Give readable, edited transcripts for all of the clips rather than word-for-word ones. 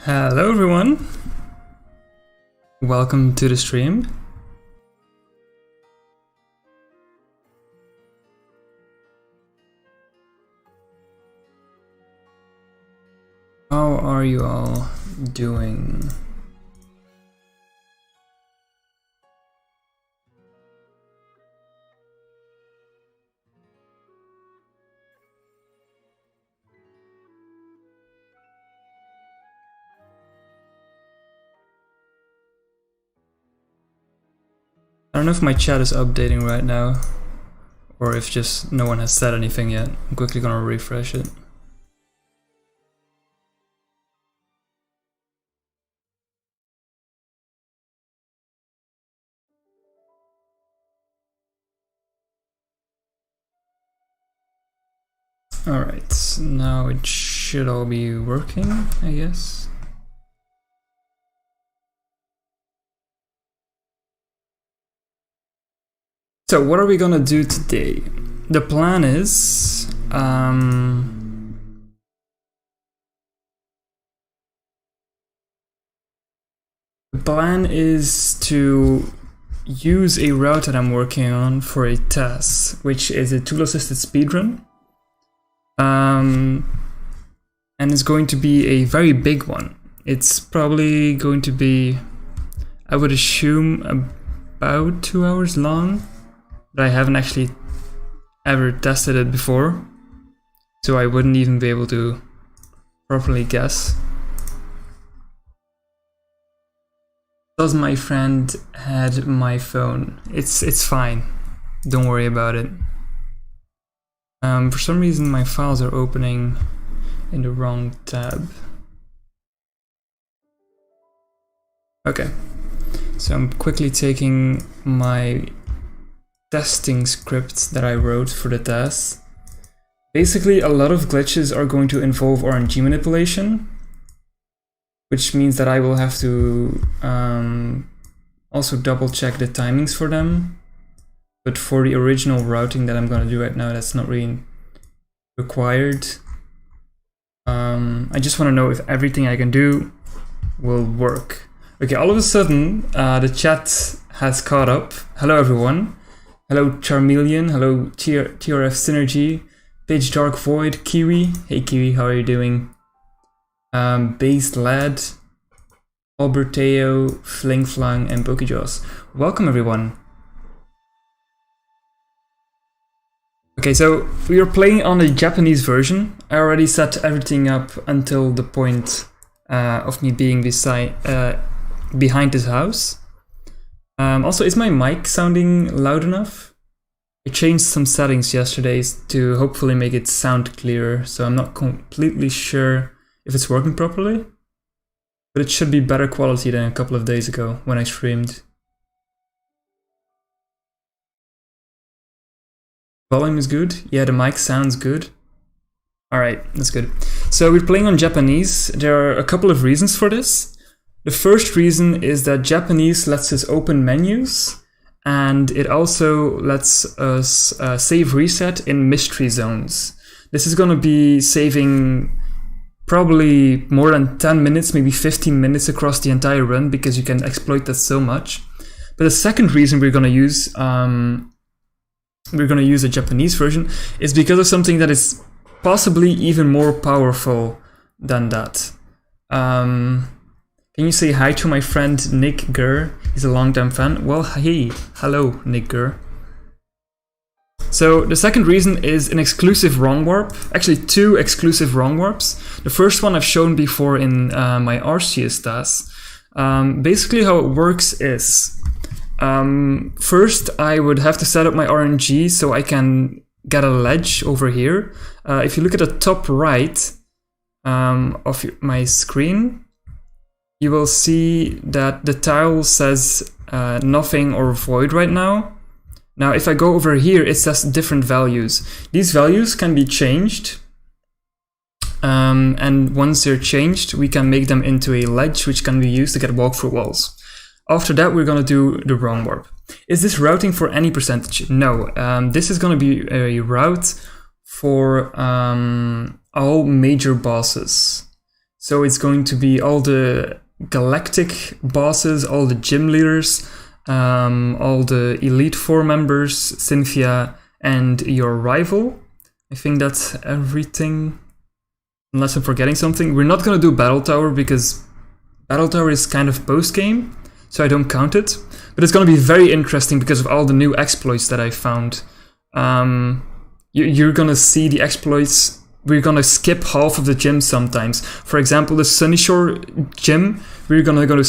Hello everyone, welcome to the stream. How are you all doing? I don't know if my chat is updating right now, or if just no one has said anything yet. I'm quickly gonna refresh it. Alright, now it should all be working, I guess. So what are we gonna do today? The plan is to use a route that I'm working on for a TAS, which is a tool-assisted speedrun. And it's going to be a very big one. It's probably going to be, I would assume, about 2 hours long. But I haven't actually ever tested it before, so I wouldn't even be able to properly guess. Does my friend had my phone? It's fine. Don't worry about it. For some reason my files are opening in the wrong tab. Okay, so I'm quickly taking my testing script that I wrote for the TAS. Basically, a lot of glitches are going to involve RNG manipulation, which means that I will have to also double check the timings for them. But for the original routing that I'm gonna do right now, that's not really required. I just want to know if everything I can do will work. Okay, all of a sudden, the chat has caught up. Hello everyone. Hello Charmeleon, hello TRF Synergy, Page Dark Void, Kiwi. Hey Kiwi, how are you doing? Based Lad, Alberteo, Fling Flang, and Pokejaws. Welcome everyone. Okay, so we are playing on the Japanese version. I already set everything up until the point of me being behind this house. Also, is my mic sounding loud enough? I changed some settings yesterday to hopefully make it sound clearer, so I'm not completely sure if it's working properly. But it should be better quality than a couple of days ago when I streamed. Volume is good. Yeah, the mic sounds good. Alright, that's good. So we're playing on Japanese. There are a couple of reasons for this. The first reason is that Japanese lets us open menus, and it also lets us save reset in mystery zones. This is going to be saving probably more than 10 minutes, maybe 15 minutes across the entire run, because you can exploit that so much. But the second reason we're going to use a Japanese version is because of something that is possibly even more powerful than that. Can you say hi to my friend Nick Gurr? He's a longtime fan. Well, hey, hello, Nick Gurr. So the second reason is an exclusive wrong warp. Actually, two exclusive wrong warps. The first one I've shown before in my Arceus TAS. Basically, how it works is first I would have to set up my RNG so I can get a ledge over here. If you look at the top right of my screen, you will see that the tile says nothing or void right now. Now, if I go over here, it says different values. These values can be changed. And once they're changed, we can make them into a ledge, which can be used to get walkthrough walls. After that, we're going to do the wrong warp. Is this routing for any percentage? No. This is going to be a route for all major bosses. So it's going to be all the galactic bosses, all the gym leaders, all the Elite Four members, Cynthia, and your rival. I think that's everything, unless I'm forgetting something. We're not going to do Battle Tower because Battle Tower is kind of post-game, so I don't count it. But it's going to be very interesting because of all the new exploits that I found. You're going to see the exploits. We're going to skip half of the gym sometimes. For example, the Sunny Shore gym, we're going to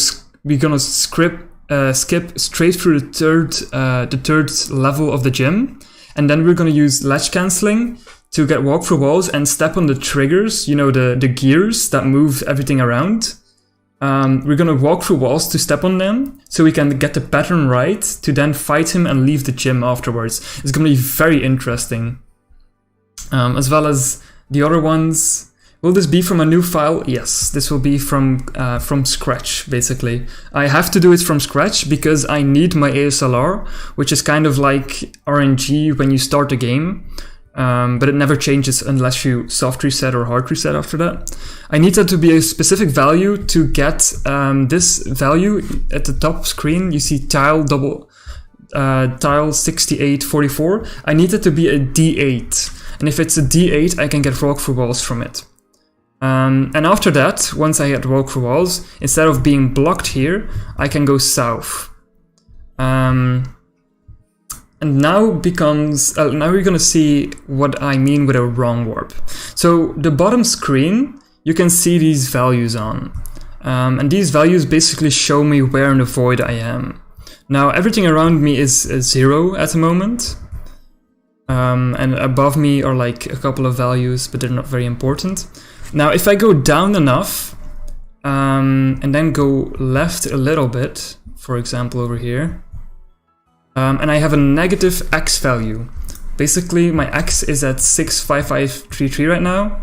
skip straight through the third level of the gym. And then we're going to use ledge cancelling to walk through walls and step on the triggers, you know, the gears that move everything around. We're going to walk through walls to step on them so we can get the pattern right to then fight him and leave the gym afterwards. It's going to be very interesting. As well as the other ones. Will this be from a new file? Yes, this will be from scratch, basically. I have to do it from scratch because I need my ASLR, which is kind of like RNG when you start the game. But it never changes unless you soft reset or hard reset after that. I need that to be a specific value to get this value at the top screen. You see tile 6844. I need it to be a D8. And if it's a D8, I can get walk through walls from it. And after that, once I get walk through walls, instead of being blocked here, I can go south. And now now we're gonna see what I mean with a wrong warp. So the bottom screen, you can see these values on. And these values basically show me where in the void I am. Now everything around me is 0 at the moment. And above me are like a couple of values, but they're not very important. Now if I go down enough, and then go left a little bit, for example over here, and I have a negative x value. Basically my x is at 65533 right now.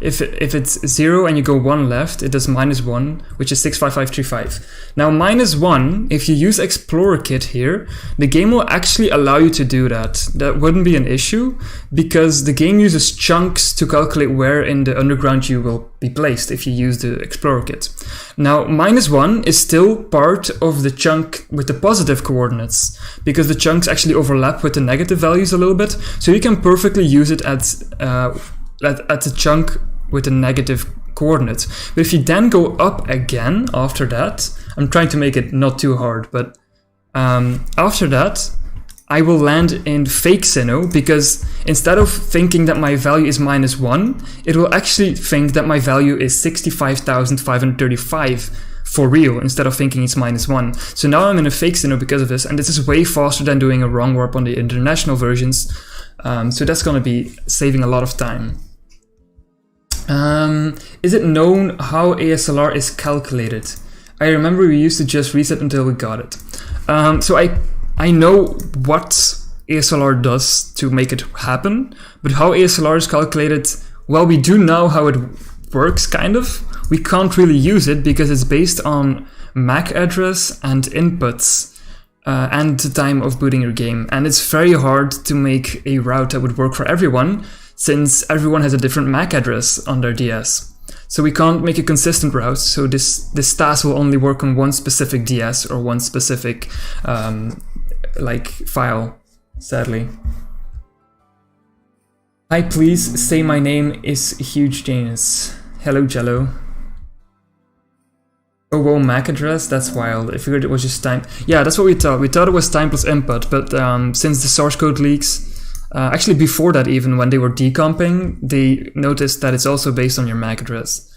If it's 0 and you go 1 left, it does -1, which is 65535. Now -1, if you use Explorer Kit here, the game will actually allow you to do that. That wouldn't be an issue, because the game uses chunks to calculate where in the underground you will be placed if you use the Explorer Kit. Now -1 is still part of the chunk with the positive coordinates, because the chunks actually overlap with the negative values a little bit, so you can perfectly use it at the chunk with the negative coordinates. But if you then go up again after that, I'm trying to make it not too hard, but after that, I will land in fake Sinnoh, because instead of thinking that my value is -1, it will actually think that my value is 65,535 for real, instead of thinking it's -1. So now I'm in a fake Sinnoh because of this, and this is way faster than doing a wrong warp on the international versions. So that's going to be saving a lot of time. Is it known how ASLR is calculated? I remember we used to just reset until we got it. So I know what ASLR does to make it happen, but how ASLR is calculated, well, we do know how it works, kind of. We can't really use it because it's based on MAC address and inputs. And the time of booting your game, and it's very hard to make a route that would work for everyone, since everyone has a different MAC address on their DS. So we can't make a consistent route, so this TAS will only work on one specific DS or one specific file, sadly. Hi, please say my name is Huge Janus. Hello, Jello. Oh, whoa, MAC address? That's wild. I figured it was just time. Yeah, that's what we thought. We thought it was time plus input, but since the source code leaks, actually before that even, when they were decomping, they noticed that it's also based on your MAC address.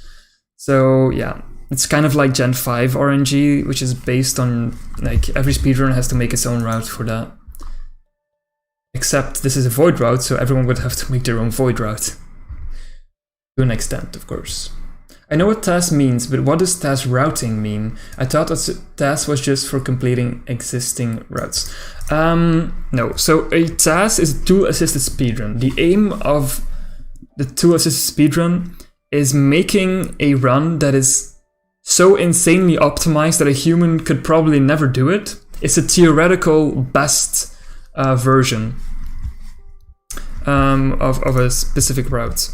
So yeah, it's kind of like Gen 5 RNG, which is based on, like, every speedrunner has to make its own route for that. Except this is a void route, so everyone would have to make their own void route. To an extent, of course. I know what TAS means, but what does TAS routing mean? I thought that TAS was just for completing existing routes. No, so a TAS is a tool-assisted speedrun. The aim of the tool-assisted speedrun is making a run that is so insanely optimized that a human could probably never do it. It's a theoretical best version of a specific route.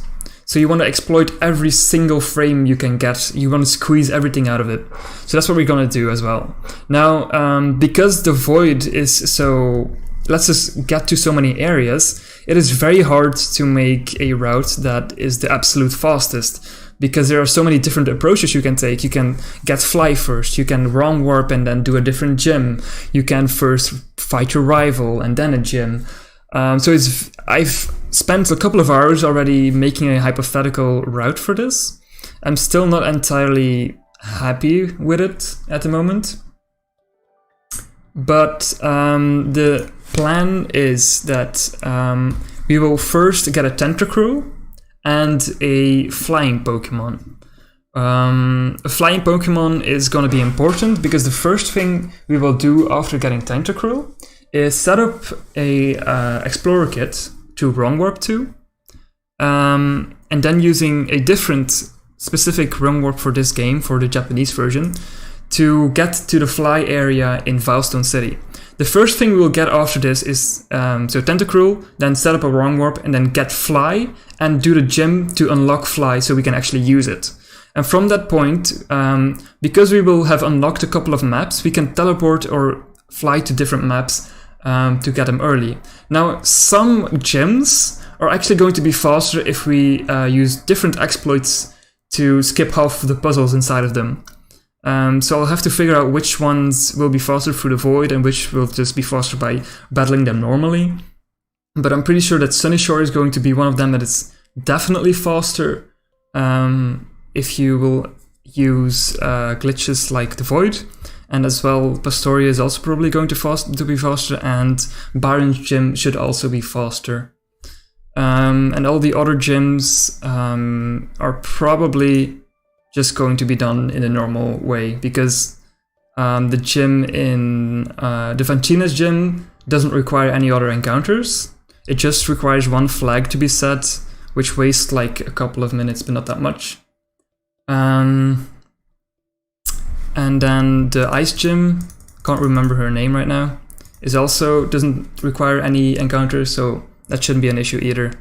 So you want to exploit every single frame you can get. You want to squeeze everything out of it. So that's what we're going to do as well. Now, because the void is so... lets us get to so many areas, it is very hard to make a route that is the absolute fastest, because there are so many different approaches you can take. You can get fly first, you can wrong warp and then do a different gym, you can first fight your rival and then a gym. I've spent a couple of hours already making a hypothetical route for this. I'm still not entirely happy with it at the moment. But the plan is that we will first get a Tentacruel and a flying Pokemon. A flying Pokemon is going to be important because the first thing we will do after getting Tentacruel is set up a Explorer Kit to Wrong Warp to, and then using a different specific Wrong Warp for this game, for the Japanese version, to get to the fly area in Vilestone City. The first thing we will get after this is so Tentacruel, then set up a Wrong Warp, and then get Fly, and do the gym to unlock Fly so we can actually use it. And from that point, because we will have unlocked a couple of maps, we can teleport or fly to different maps to get them early. Now, some gyms are actually going to be faster if we use different exploits to skip half of the puzzles inside of them. So I'll have to figure out which ones will be faster through the void and which will just be faster by battling them normally. But I'm pretty sure that Sunny Shore is going to be one of them that is definitely faster if you will use glitches like the void. And as well, Pastoria is also probably going to be faster, and Byron's gym should also be faster. And all the other gyms are probably just going to be done in a normal way, because the gym in the Vantina's gym doesn't require any other encounters. It just requires one flag to be set, which wastes like a couple of minutes, but not that much. And then the ice gym, can't remember her name right now, is also doesn't require any encounters, so that shouldn't be an issue either.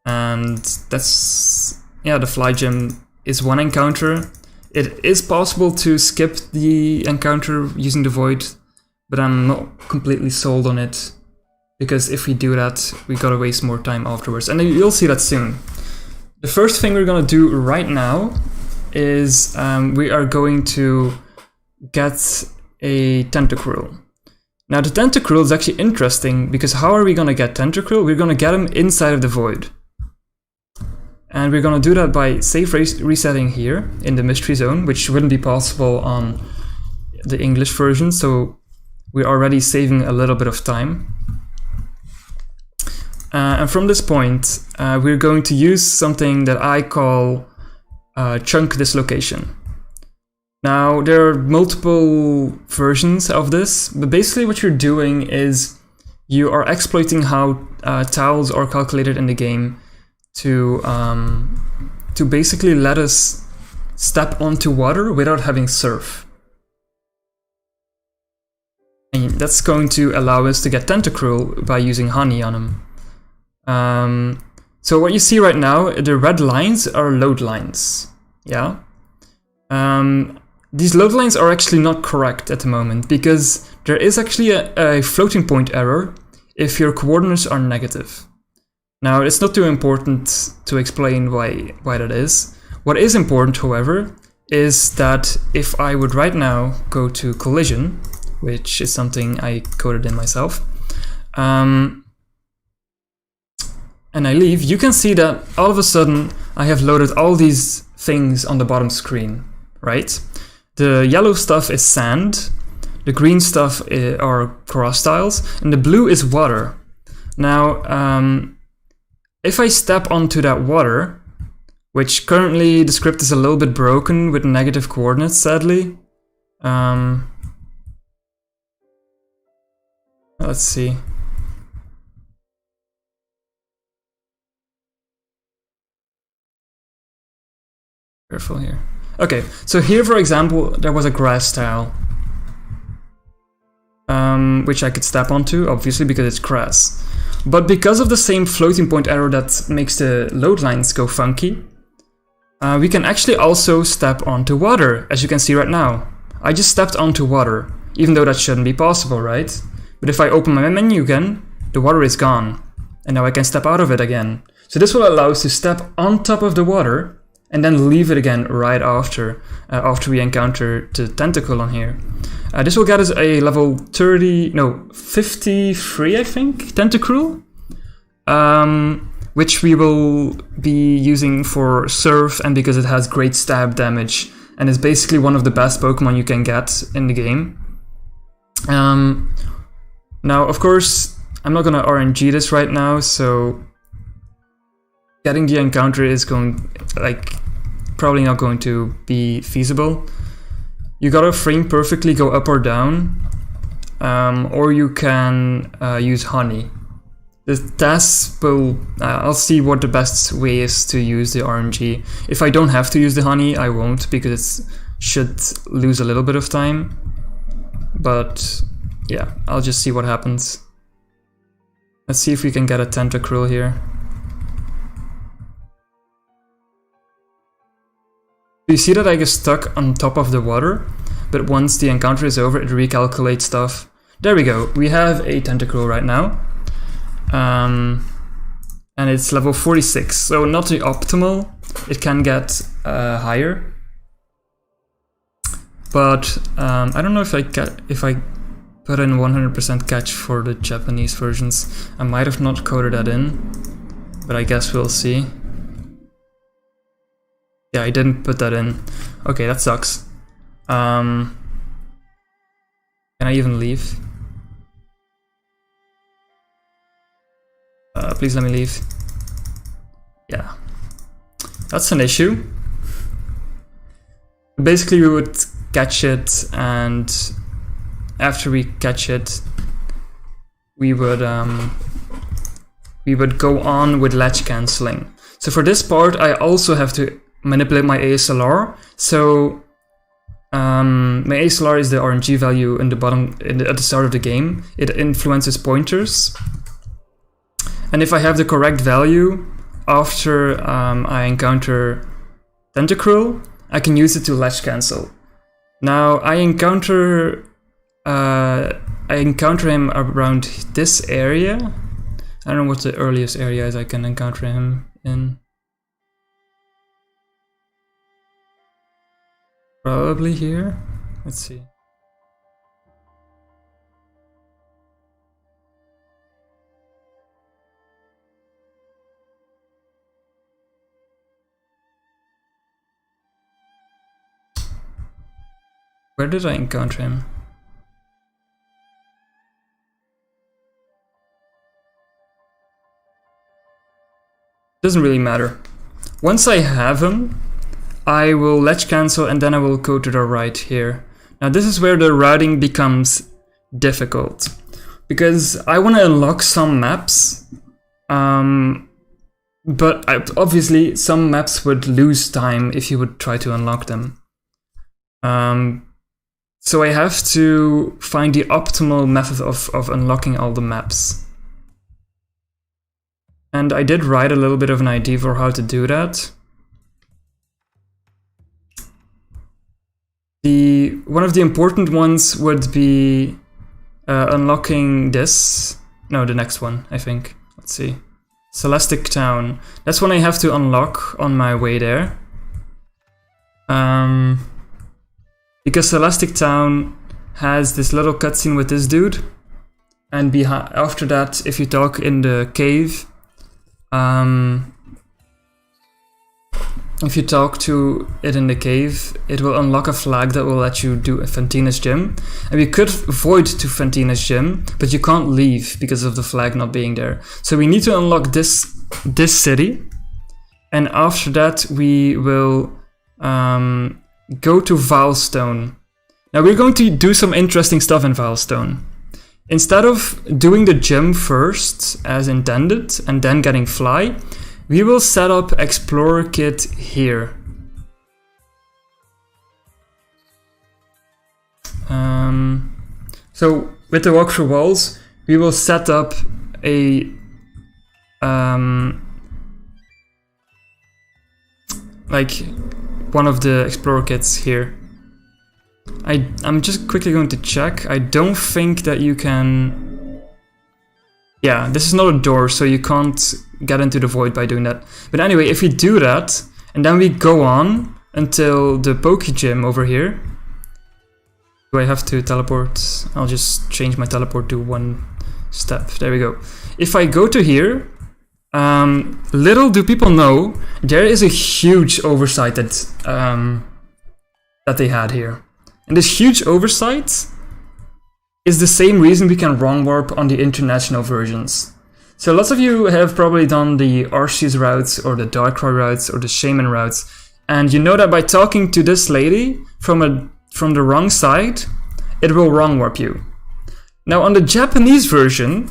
And that's, yeah, the fly gym is one encounter. It is possible to skip the encounter using the void, but I'm not completely sold on it, because if we do that, we gotta waste more time afterwards, and you'll see that soon. The first thing we're gonna do right now is we are going to get a Tentacruel. Now the Tentacruel is actually interesting, because how are we gonna get Tentacruel? We're gonna get him inside of the void. And we're going to do that by save resetting here in the mystery zone, which wouldn't be possible on the English version, so we're already saving a little bit of time. And from this point, we're going to use something that I call chunk dislocation. Now, there are multiple versions of this, but basically what you're doing is you are exploiting how tiles are calculated in the game to basically let us step onto water without having surf. And that's going to allow us to get Tentacruel by using honey on him. So what you see right now, the red lines are load lines. Yeah. These load lines are actually not correct at the moment, because there is actually a floating point error if your coordinates are negative. Now, it's not too important to explain why that is. What is important, however, is that if I would right now go to collision, which is something I coded in myself, and I leave, you can see that all of a sudden I have loaded all these things on the bottom screen, right? The yellow stuff is sand, the green stuff are cross tiles, and the blue is water. Now, if I step onto that water, which currently the script is a little bit broken with negative coordinates, sadly. Let's see. Careful here. Okay, so here, for example, there was a grass tile, which I could step onto, obviously, because it's grass. But because of the same floating point error that makes the load lines go funky, we can actually also step onto water, as you can see right now. I just stepped onto water, even though that shouldn't be possible, right? But if I open my menu again, the water is gone. And now I can step out of it again. So this will allow us to step on top of the water and then leave it again right after we encounter the tentacle on here. This will get us a level 53, I think, tentacruel, which we will be using for Surf, and because it has great stab damage, and is basically one of the best Pokemon you can get in the game. Now, of course, I'm not gonna RNG this right now, so getting the encounter is probably not going to be feasible. You gotta frame perfectly, go up or down, or you can use honey. The TAS will, I'll see what the best way is to use the RNG. If I don't have to use the honey, I won't, because it should lose a little bit of time. But yeah, I'll just see what happens. Let's see if we can get a tentacruel here. You see that I get stuck on top of the water, but once the encounter is over, it recalculates stuff. There we go, we have a tentacruel right now. And it's level 46, so not the optimal. It can get higher. But I don't know if I put in 100% catch for the Japanese versions. I might have not coded that in, but I guess we'll see. Yeah, I didn't put that in. Okay, that sucks. Can I even leave? Please let me leave. Yeah, that's an issue. Basically, we would catch it, and after we catch it, we would go on with latch canceling. So for this part, I also have to manipulate my ASLR. So my ASLR is the RNG value in the bottom at the start of the game. It influences pointers, and if I have the correct value after I encounter Tentacruel, I can use it to latch cancel. Now I encounter him around this area. I don't know what the earliest area is I can encounter him in. Probably here. Let's see. Where did I encounter him? Doesn't really matter. Once I have him, I will latch cancel and then I will go to the right here. Now this is where the routing becomes difficult, because I want to unlock some maps, but obviously some maps would lose time if you would try to unlock them. So I have to find the optimal method of unlocking all the maps. And I did write a little bit of an idea for how to do that. One of the important ones would be unlocking this. No, the next one, I think. Let's see. Celestic Town. That's one I have to unlock on my way there. Because Celestic Town has this little cutscene with this dude. And after that, if you talk in the cave, if you talk to it in the cave, it will unlock a flag that will let you do a Fantina's Gym. And we could void to Fantina's Gym, but you can't leave because of the flag not being there. So we need to unlock this city. And after that, we will go to Vilestone. Now we're going to do some interesting stuff in Vilestone. Instead of doing the gym first, as intended, and then getting Fly, we will set up Explorer Kit here. So with the walk through walls, we will set up a like one of the explorer kits here. I'm just quickly going to check. I don't think that you can... Yeah, this is not a door, so you can't get into the void by doing that. But anyway, if we do that, and then we go on until the Poke Gym over here. Do I have to teleport? I'll just change my teleport to 1 step. There we go. If I go to here, little do people know, there is a huge oversight that they had here. And this huge oversight is the same reason we can wrong warp on the international versions. So lots of you have probably done the Arceus routes or the Darkrai routes or the Shaman routes, and you know that by talking to this lady from the wrong side, it will wrong warp you. Now on the Japanese version,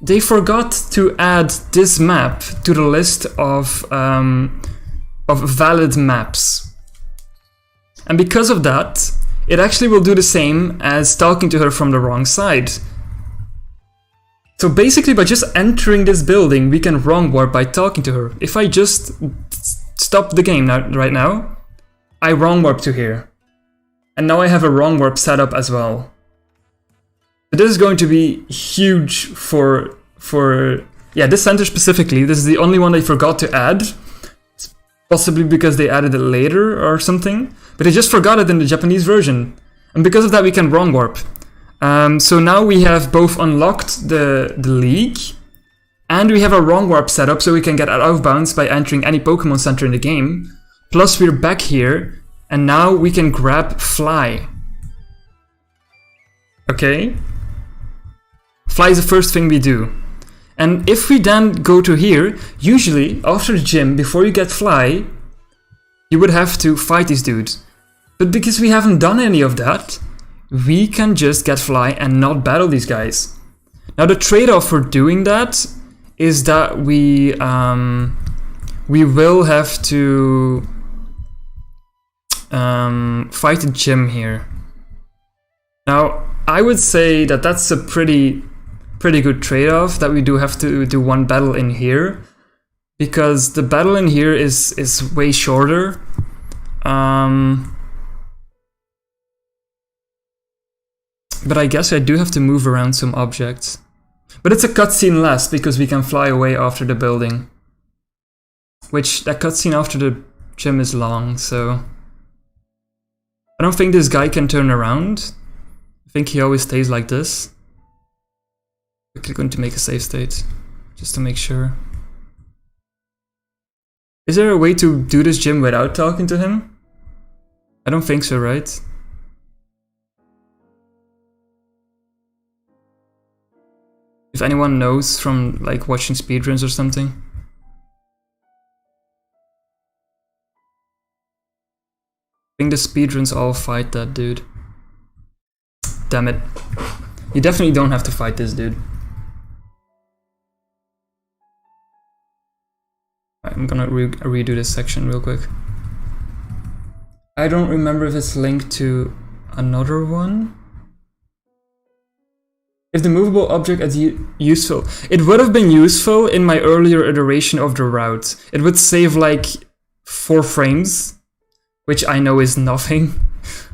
they forgot to add this map to the list of valid maps. And because of that, it actually will do the same as talking to her from the wrong side. So basically by just entering this building, we can wrong warp by talking to her. If I just stop the game right now, I wrong warp to here. And now I have a wrong warp setup as well. But this is going to be huge for this center specifically. This is the only one they forgot to add. Possibly because they added it later or something. But they just forgot it in the Japanese version. And because of that we can wrong warp. So now we have both unlocked the league, and we have a wrong warp setup so we can get out of bounds by entering any Pokemon Center in the game. Plus we're back here, and now we can grab Fly. Okay? Fly is the first thing we do. And if we then go to here, usually after the gym, before you get Fly, you would have to fight these dudes. But because we haven't done any of that, we can just get Fly and not battle these guys. Now the trade-off for doing that is that we will have to fight the gym here. Now I would say that that's a pretty good trade-off, that we do have to do one battle in here, because the battle in here is way shorter. But I guess I do have to move around some objects. But it's a cutscene less, because we can fly away after the building. Which, that cutscene after the gym is long, so... I don't think this guy can turn around. I think he always stays like this. Quickly going to make a save state, just to make sure. Is there a way to do this gym without talking to him? I don't think so, right? If anyone knows from like watching speedruns or something. I think the speedruns all fight that dude. Damn it. You definitely don't have to fight this dude. I'm gonna redo this section real quick. I don't remember if it's linked to another one. If the movable object is useful. It would have been useful in my earlier iteration of the route. It would save like 4 frames, which I know is nothing,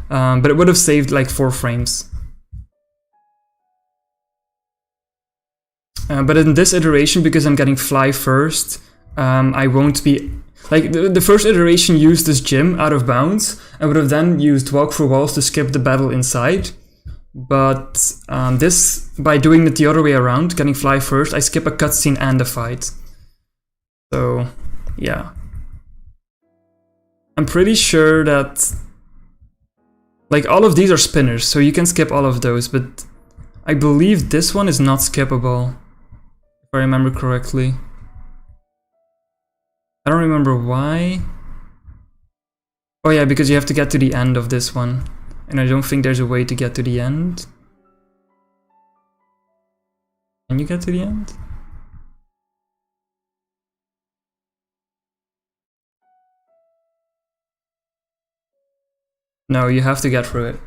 but it would have saved like 4 frames. But in this iteration, because I'm getting Fly first, I won't be... Like, the first iteration used this gym out of bounds, and would have then used Walk Through Walls to skip the battle inside. But this, by doing it the other way around, getting Fly first, I skip a cutscene and a fight. So, yeah. I'm pretty sure that... Like, all of these are spinners, so you can skip all of those, but I believe this one is not skippable, if I remember correctly. I don't remember why. Oh yeah, because you have to get to the end of this one. And I don't think there's a way to get to the end. Can you get to the end? No, you have to get through it.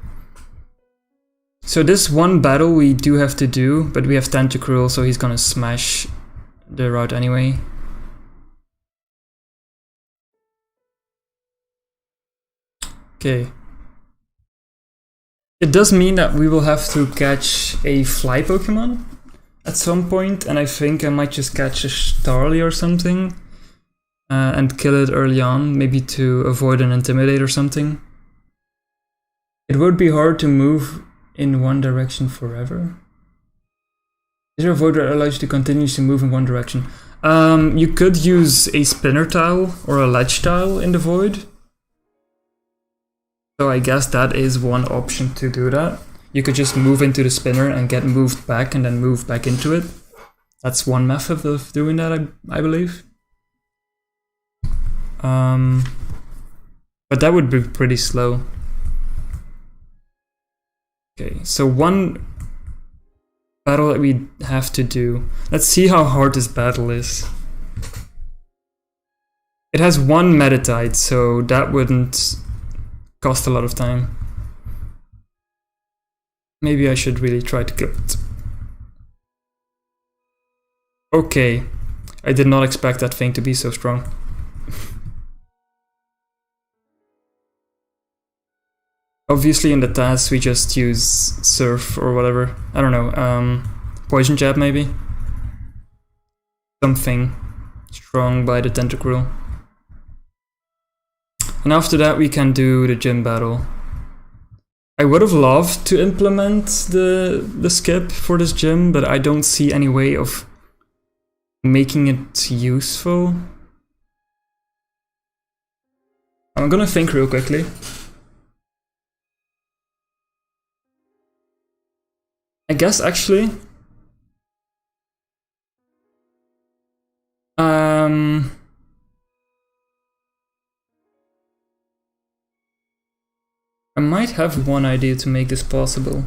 So this one battle we do have to do, but we have Tentacruel, so he's gonna smash the route anyway. Okay. It does mean that we will have to catch a fly Pokemon at some point, and I think I might just catch a Starly or something and kill it early on, maybe to avoid an Intimidate or something. It would be hard to move in one direction forever. Is there a void that allows you to continuously move in one direction? You could use a spinner tile or a ledge tile in the void. So I guess that is one option to do that. You could just move into the spinner and get moved back and then move back into it. That's one method of doing that, I believe. But that would be pretty slow. Okay, so one battle that we have to do. Let's see how hard this battle is. It has one Meditite, so that wouldn't cost a lot of time. Maybe I should really try to kill it. Okay, I did not expect that thing to be so strong. Obviously in the TAS we just use Surf or whatever. I don't know, Poison Jab maybe? Something strong by the Tentacruel. And after that we can do the gym battle. I would have loved to implement the skip for this gym, but I don't see any way of making it useful. I'm gonna think real quickly. I guess actually I might have one idea to make this possible.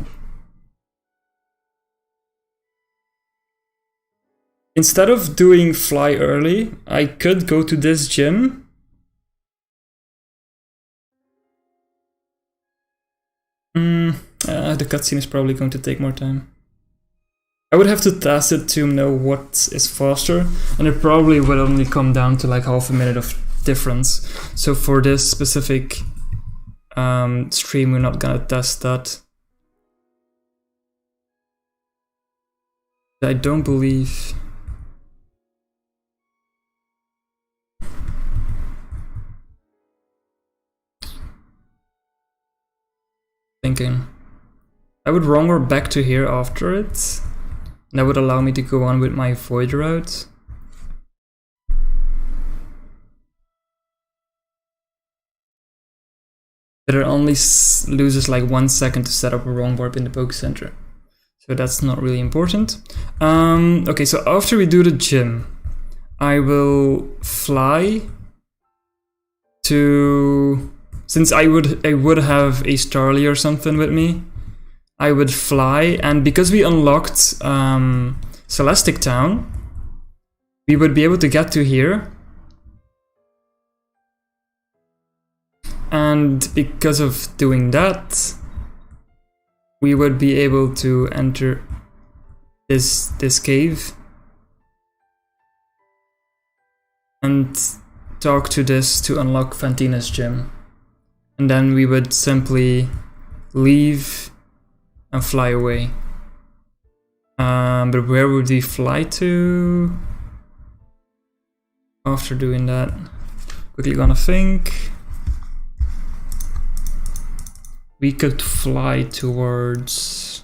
Instead of doing fly early, I could go to this gym. The cutscene is probably going to take more time. I would have to test it to know what is faster, and it probably would only come down to like half a minute of difference. So for this specific stream, we're not gonna test that. I don't believe. Thinking. I would wrong back to here after it. And that would allow me to go on with my void route. But it only loses like 1 second to set up a wrong warp in the Poke Center. So that's not really important. Okay, so after we do the gym, I will fly to... Since I would have a Starly or something with me, I would fly, and because we unlocked Celestic Town, we would be able to get to here. And because of doing that, we would be able to enter this cave and talk to this to unlock Fantina's gym. And then we would simply leave and fly away. But where would we fly to after doing that? Quickly gonna think. We could fly towards...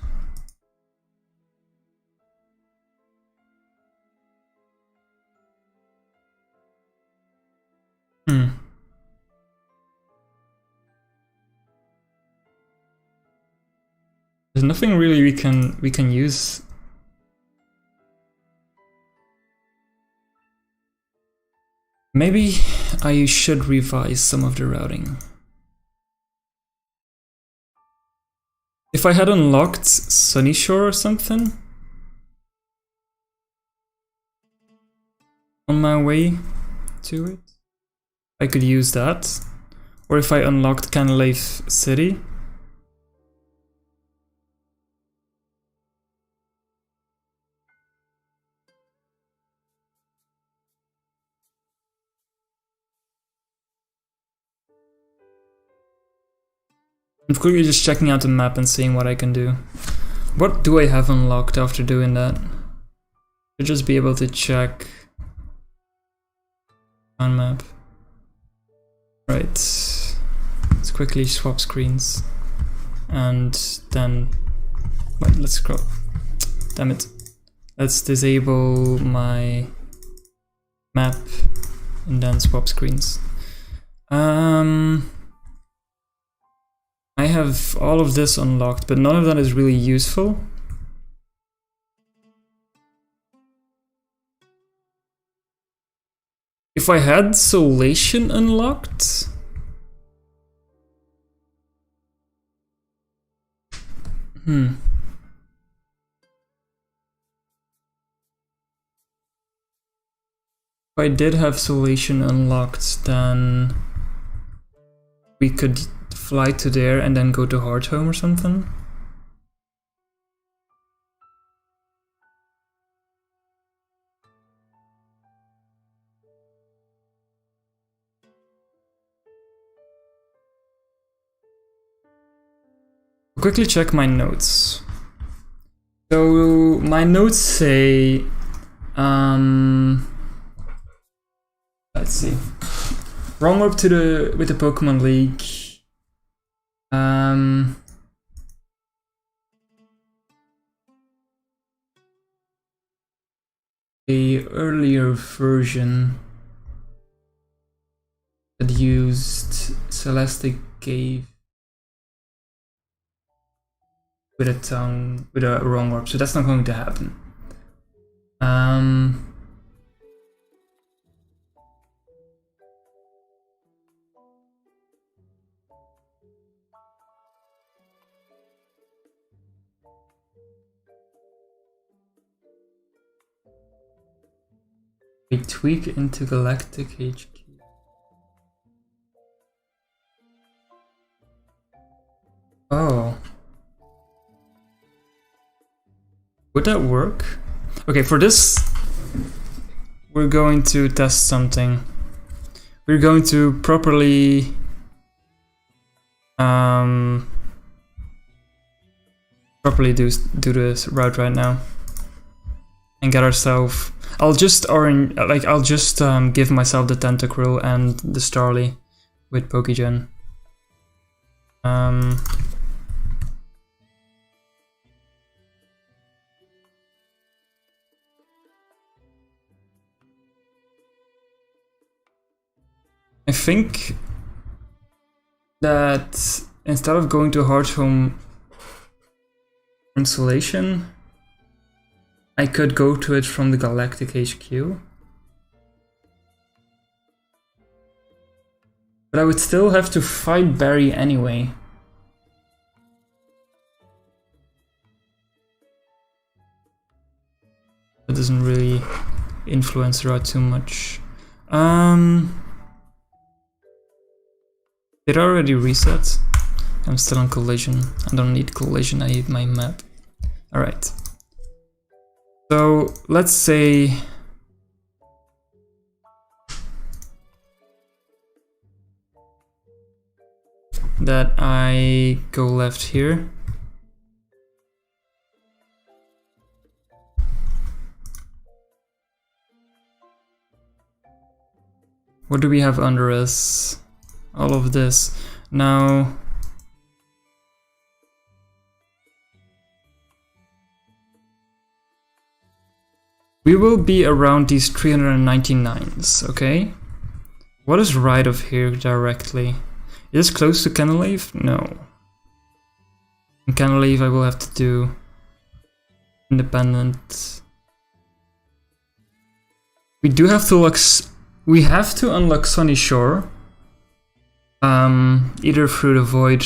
There's nothing really we can use. Maybe I should revise some of the routing. If I had unlocked Sunny Shore or something on my way to it, I could use that. Or if I unlocked Canalave City. I'm quickly just checking out the map and seeing what I can do. What do I have unlocked after doing that? Should just be able to check on map. Right. Let's quickly swap screens. And then wait, let's scroll. Damn it. Let's disable my map and then swap screens. I have all of this unlocked, but none of that is really useful. If I had Solation unlocked... If I did have Solation unlocked, then we could fly to there and then go to Hardhome or something. I'll quickly check my notes. So my notes say, let's see, wrong warp to with the Pokemon League. A earlier version that used Celestic Cave with a wrong warp, so that's not going to happen. We tweak into Galactic HQ. Oh. Would that work? Okay, for this, we're going to test something. We're going to properly do this route right now and get ourselves. I'll just give myself the Tentacruel and the Starly with Pokegen. I think that instead of going to Hardhome Constellation, I could go to it from the Galactic HQ. But I would still have to fight Barry anyway. That doesn't really influence the route too much. Did I already reset? I'm still on collision. I don't need collision, I need my map. Alright. So let's say that I go left here. What do we have under us? All of this. Now we will be around these 399s, okay? What is right of here directly? Is this close to Canalave? No. In Canalave I will have to do independent. We do have to unlock Sunny Shore. Either through the void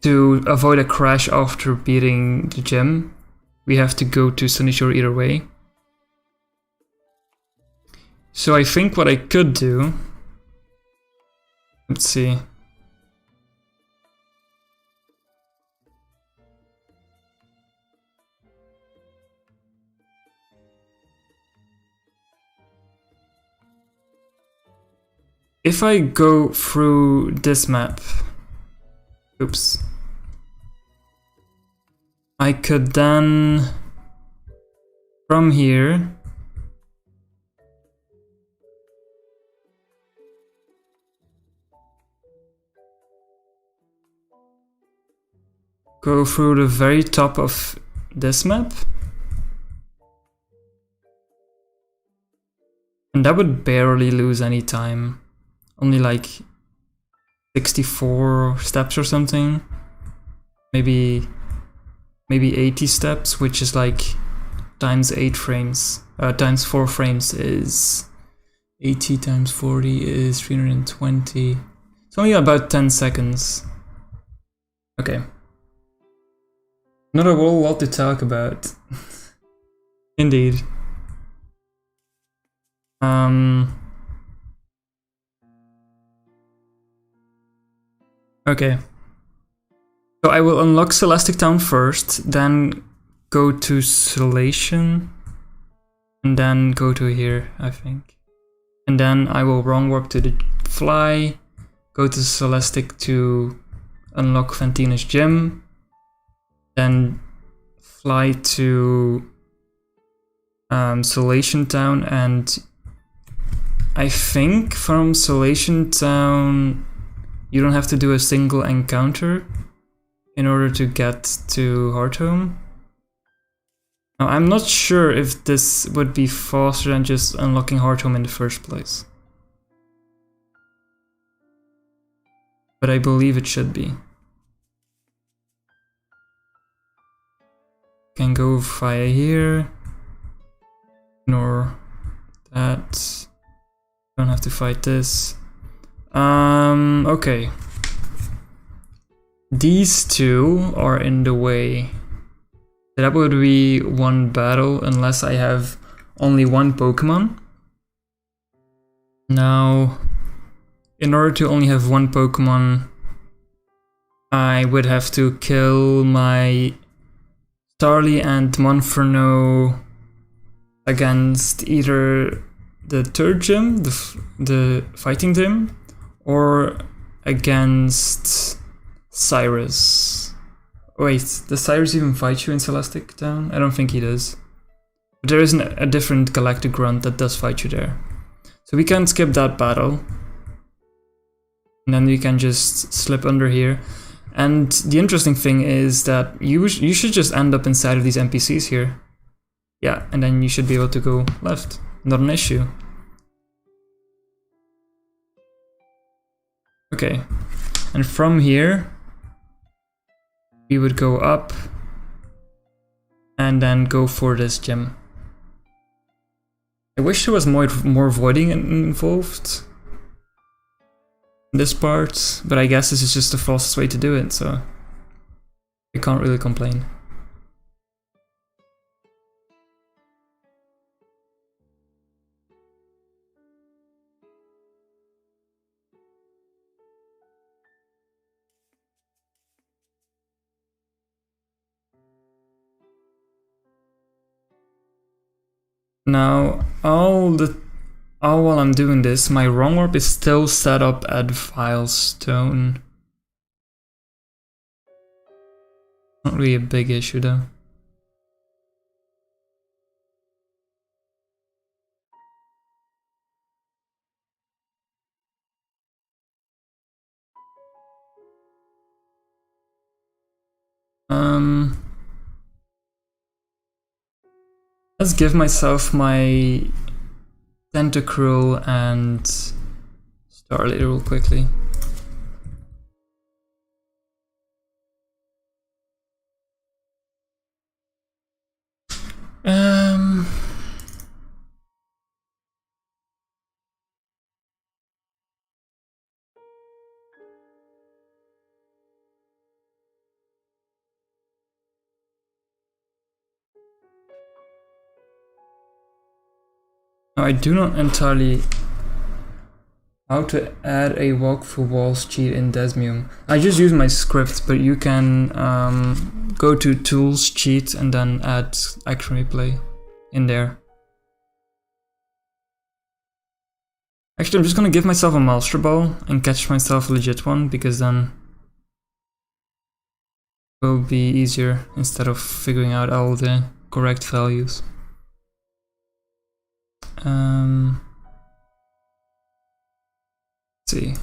to avoid a crash after beating the gym. We have to go to Sunny Shore either way. So I think what I could do, let's see. If I go through this map Oops. I could then, from here, go through the very top of this map. And that would barely lose any time. Only like 64 steps or something. Maybe 80 steps, which is like times 8 frames. Times 4 frames is 80 times 40 is 320. It's only about 10 seconds. Okay. Not a whole lot to talk about. Indeed. Okay. So I will unlock Celestic Town first, then go to Solation, and then go to here, I think. And then I will wrong warp to the Fly, go to Celestic to unlock Fantina's Gym, then fly to Solation Town, and I think from Solation Town you don't have to do a single encounter in order to get to Hearthome. Now I'm not sure if this would be faster than just unlocking Hearthome in the first place, but I believe it should be. Can go via here, ignore that, don't have to fight this. Okay. These two are in the way. That would be one battle unless I have only one Pokemon. Now, in order to only have one Pokemon, I would have to kill my Starly and Monferno against either the third gym, the fighting gym, or against Cyrus. Wait, does Cyrus even fight you in Celestic Town? I don't think he does. But there is a different Galactic Grunt that does fight you there. So we can skip that battle. And then we can just slip under here. And the interesting thing is that you should just end up inside of these NPCs here. Yeah, and then you should be able to go left. Not an issue. Okay, and from here we would go up and then go for this gem. I wish there was more voiding involved in this part, but I guess this is just the fastest way to do it, so I can't really complain. Now, all while I'm doing this, my wrong warp is still set up at Filestone. Not really a big issue though. Let's give myself my Tentacruel and Starly real quickly. I do not entirely how to add a walk through walls cheat in Desmium. I just use my script, but you can go to tools, cheat, and then add action replay in there. Actually, I'm just gonna give myself a Master Ball and catch myself a legit one, because then will be easier instead of figuring out all the correct values. Let's see.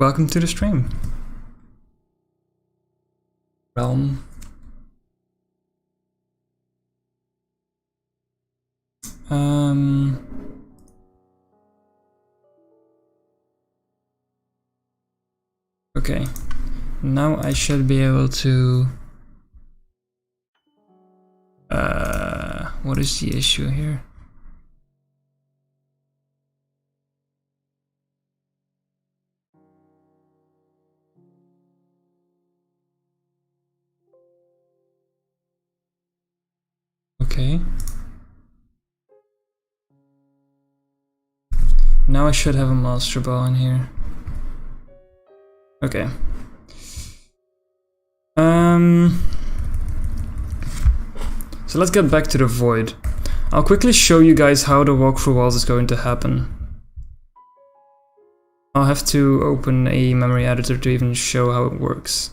Welcome to the stream. Realm. Okay, now I should be able to... what is the issue here? Okay. Now I should have a master ball in here. Okay. So let's get back to the void. I'll quickly show you guys how the walkthrough walls is going to happen. I'll have to open a memory editor to even show how it works.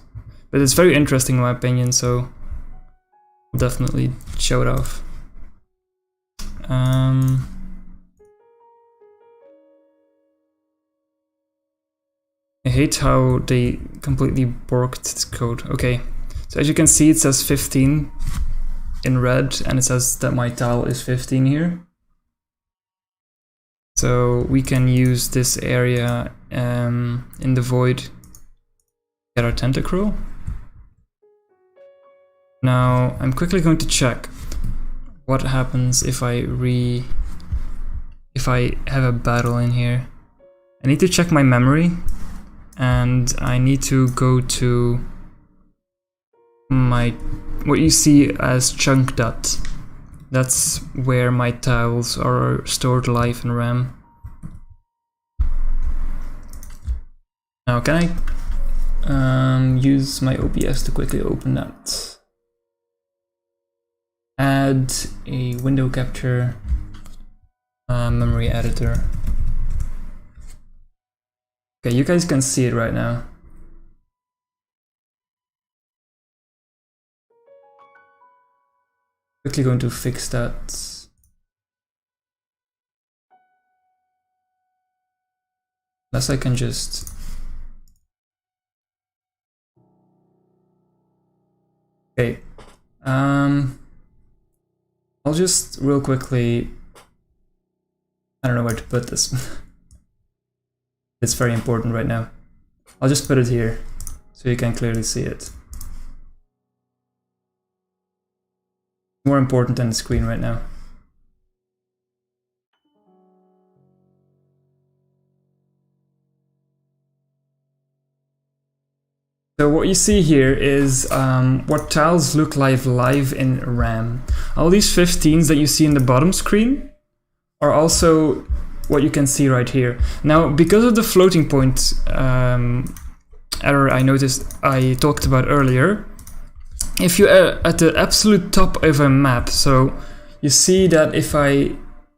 But it's very interesting in my opinion, so I'll definitely show it off. I hate how they completely borked this code. Okay, so as you can see it says 15 in red and it says that my tile is 15 here. So we can use this area in the void, get our tentacruel. Now I'm quickly going to check what happens if I have a battle in here. I need to check my memory and I need to go to my what you see as chunk dot. That's where my tiles are stored live in RAM. Now can I use my OBS to quickly open that? Add a window capture memory editor. Okay, you guys can see it right now. Quickly going to fix that. Unless I can just... Okay. I'll just real quickly... I don't know where to put this. It's very important right now. I'll just put it here so you can clearly see it. More important than the screen right now. So what you see here is what tiles look like live in RAM. All these 15s that you see in the bottom screen are also what you can see right here. Now, because of the floating point error I talked about earlier, if you're at the absolute top of a map, so you see that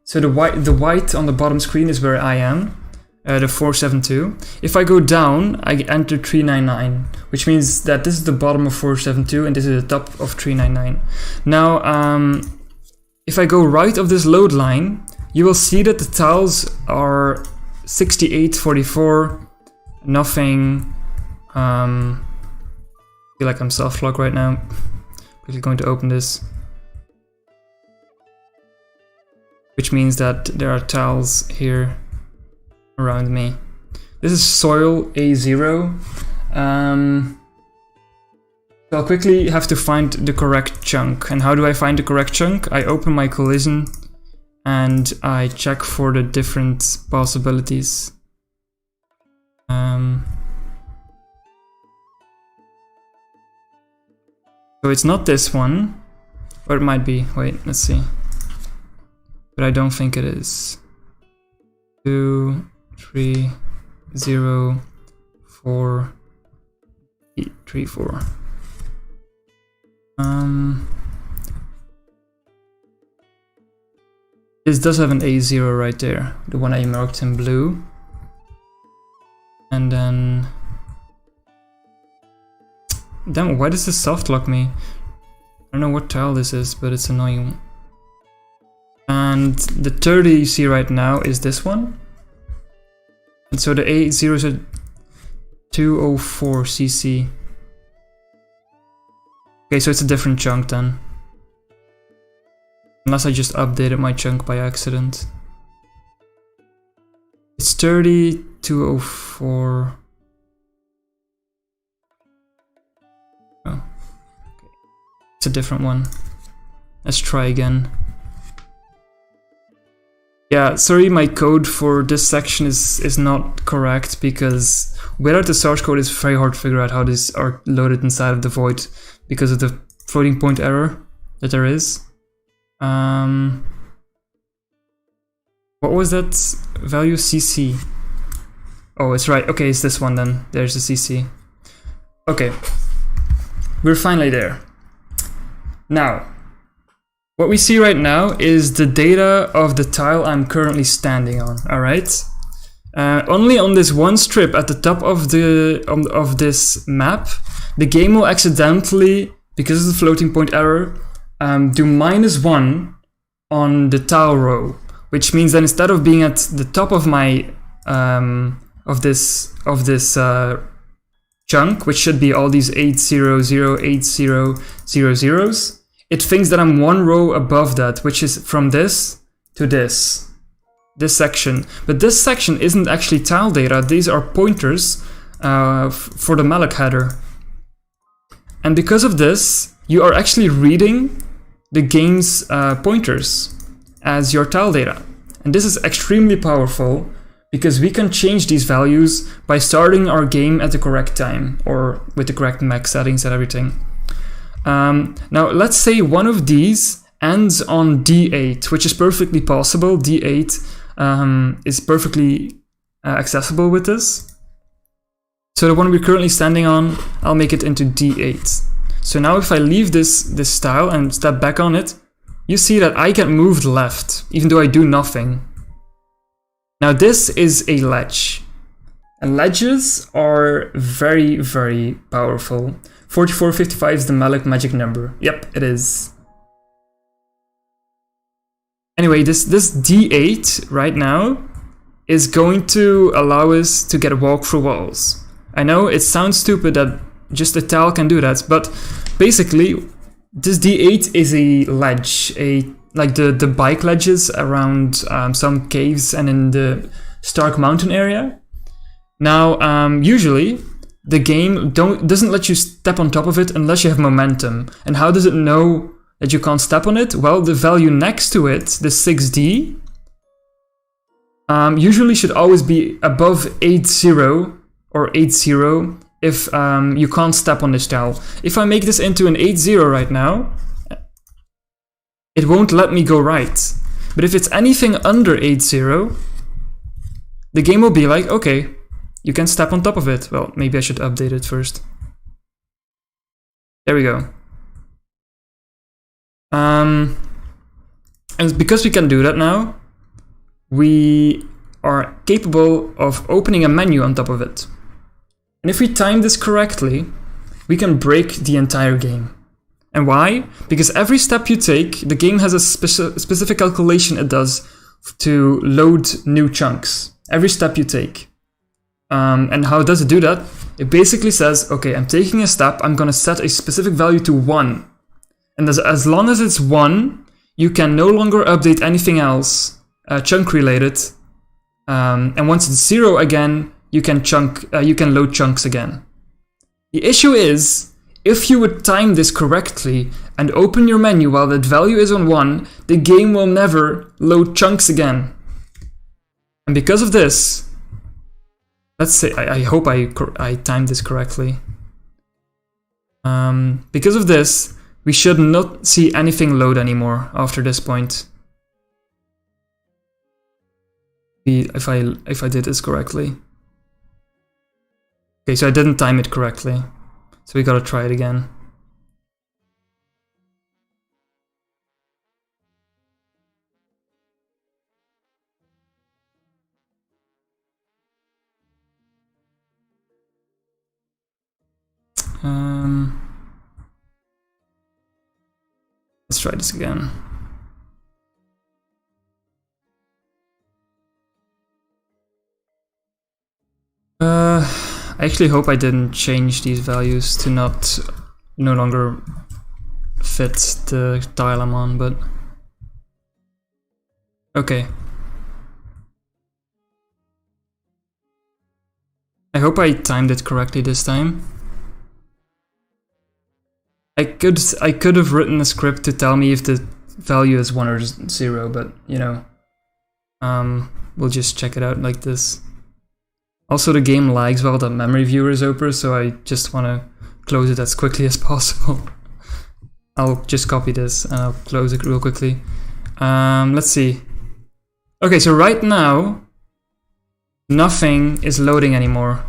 so the white on the bottom screen is where I am, the 472. If I go down, I enter 399, which means that this is the bottom of 472 and this is the top of 399. Now, if I go right of this load line, you will see that the tiles are 6844, nothing. I feel like I'm soft-locked right now. Quickly going to open this. Which means that there are tiles here around me. This is soil A0. So I'll quickly have to find the correct chunk. And how do I find the correct chunk? I open my collision and I check for the different possibilities. So it's not this one, or it might be. Wait, let's see. But I don't think it is. 2, 3, 0, 4, 8, 3, 4. This does have an A0 right there, the one I marked in blue. And then why does this soft lock me? I don't know what tile this is, but it's annoying. And the 30 you see right now is this one. And so the A0 is a 204 cc. Okay, so it's a different chunk then. Unless I just updated my chunk by accident. It's 30204. Oh, okay. It's a different one. Let's try again. Yeah, sorry, my code for this section is not correct because without the source code it's very hard to figure out how these are loaded inside of the void because of the floating point error that there is. What was that value? CC. Oh, it's right. Okay, it's this one then. There's the CC. Okay, we're finally there. Now, what we see right now is the data of the tile I'm currently standing on. All right. Only on this one strip at the top of this map, the game will accidentally, because of the floating point error, do -1 on the tile row, which means that instead of being at the top of my of this chunk, which should be all these 8008000s, it thinks that I'm one row above that, which is from this to this section. But this section isn't actually tile data. These are pointers for the malloc header. And because of this, you are actually reading the game's pointers as your tile data. And this is extremely powerful because we can change these values by starting our game at the correct time or with the correct max settings and everything. Now, let's say one of these ends on D8, which is perfectly possible. D8 is perfectly accessible with this. So the one we're currently standing on, I'll make it into D8. So now if I leave this tile and step back on it, you see that I get moved left, even though I do nothing. Now this is a ledge. And ledges are very, very powerful. 4455 is the malloc magic number. Yep, it is. Anyway, this D8 right now is going to allow us to get a walk through walls. I know it sounds stupid that just a tile can do that, but basically this D8 is a ledge, like the bike ledges around some caves and in the Stark Mountain area. Now, usually the game doesn't let you step on top of it unless you have momentum. And how does it know that you can't step on it? Well, the value next to it, the 6D, usually should always be above 80 or 80 if you can't step on this tile. If I make this into an 80 right now, it won't let me go right. But if it's anything under 80, the game will be like, okay, you can step on top of it. Well, maybe I should update it first. There we go. And because we can do that now, we are capable of opening a menu on top of it. And if we time this correctly, we can break the entire game. And why? Because every step you take, the game has a specific calculation it does to load new chunks. Every step you take. And how does it do that? It basically says, okay, I'm taking a step, I'm gonna set a specific value to 1. And as long as it's 1, you can no longer update anything else chunk related. And once it's 0 again, you can load chunks again. The issue is, if you would time this correctly and open your menu while that value is on 1, the game will never load chunks again. And because of this, let's say, I hope I timed this correctly. Because of this, we should not see anything load anymore after this point. if I did this correctly. Okay, so I didn't time it correctly. So we gotta try it again. Let's try this again. I actually hope I didn't change these values to no longer fit the tile I'm on, but okay. I hope I timed it correctly this time. I could have written a script to tell me if the value is 1 or 0, but you know, we'll just check it out like this. Also, the game lags while the memory viewer is open, so I just want to close it as quickly as possible. I'll just copy this and I'll close it real quickly. Let's see. Okay, so right now, nothing is loading anymore.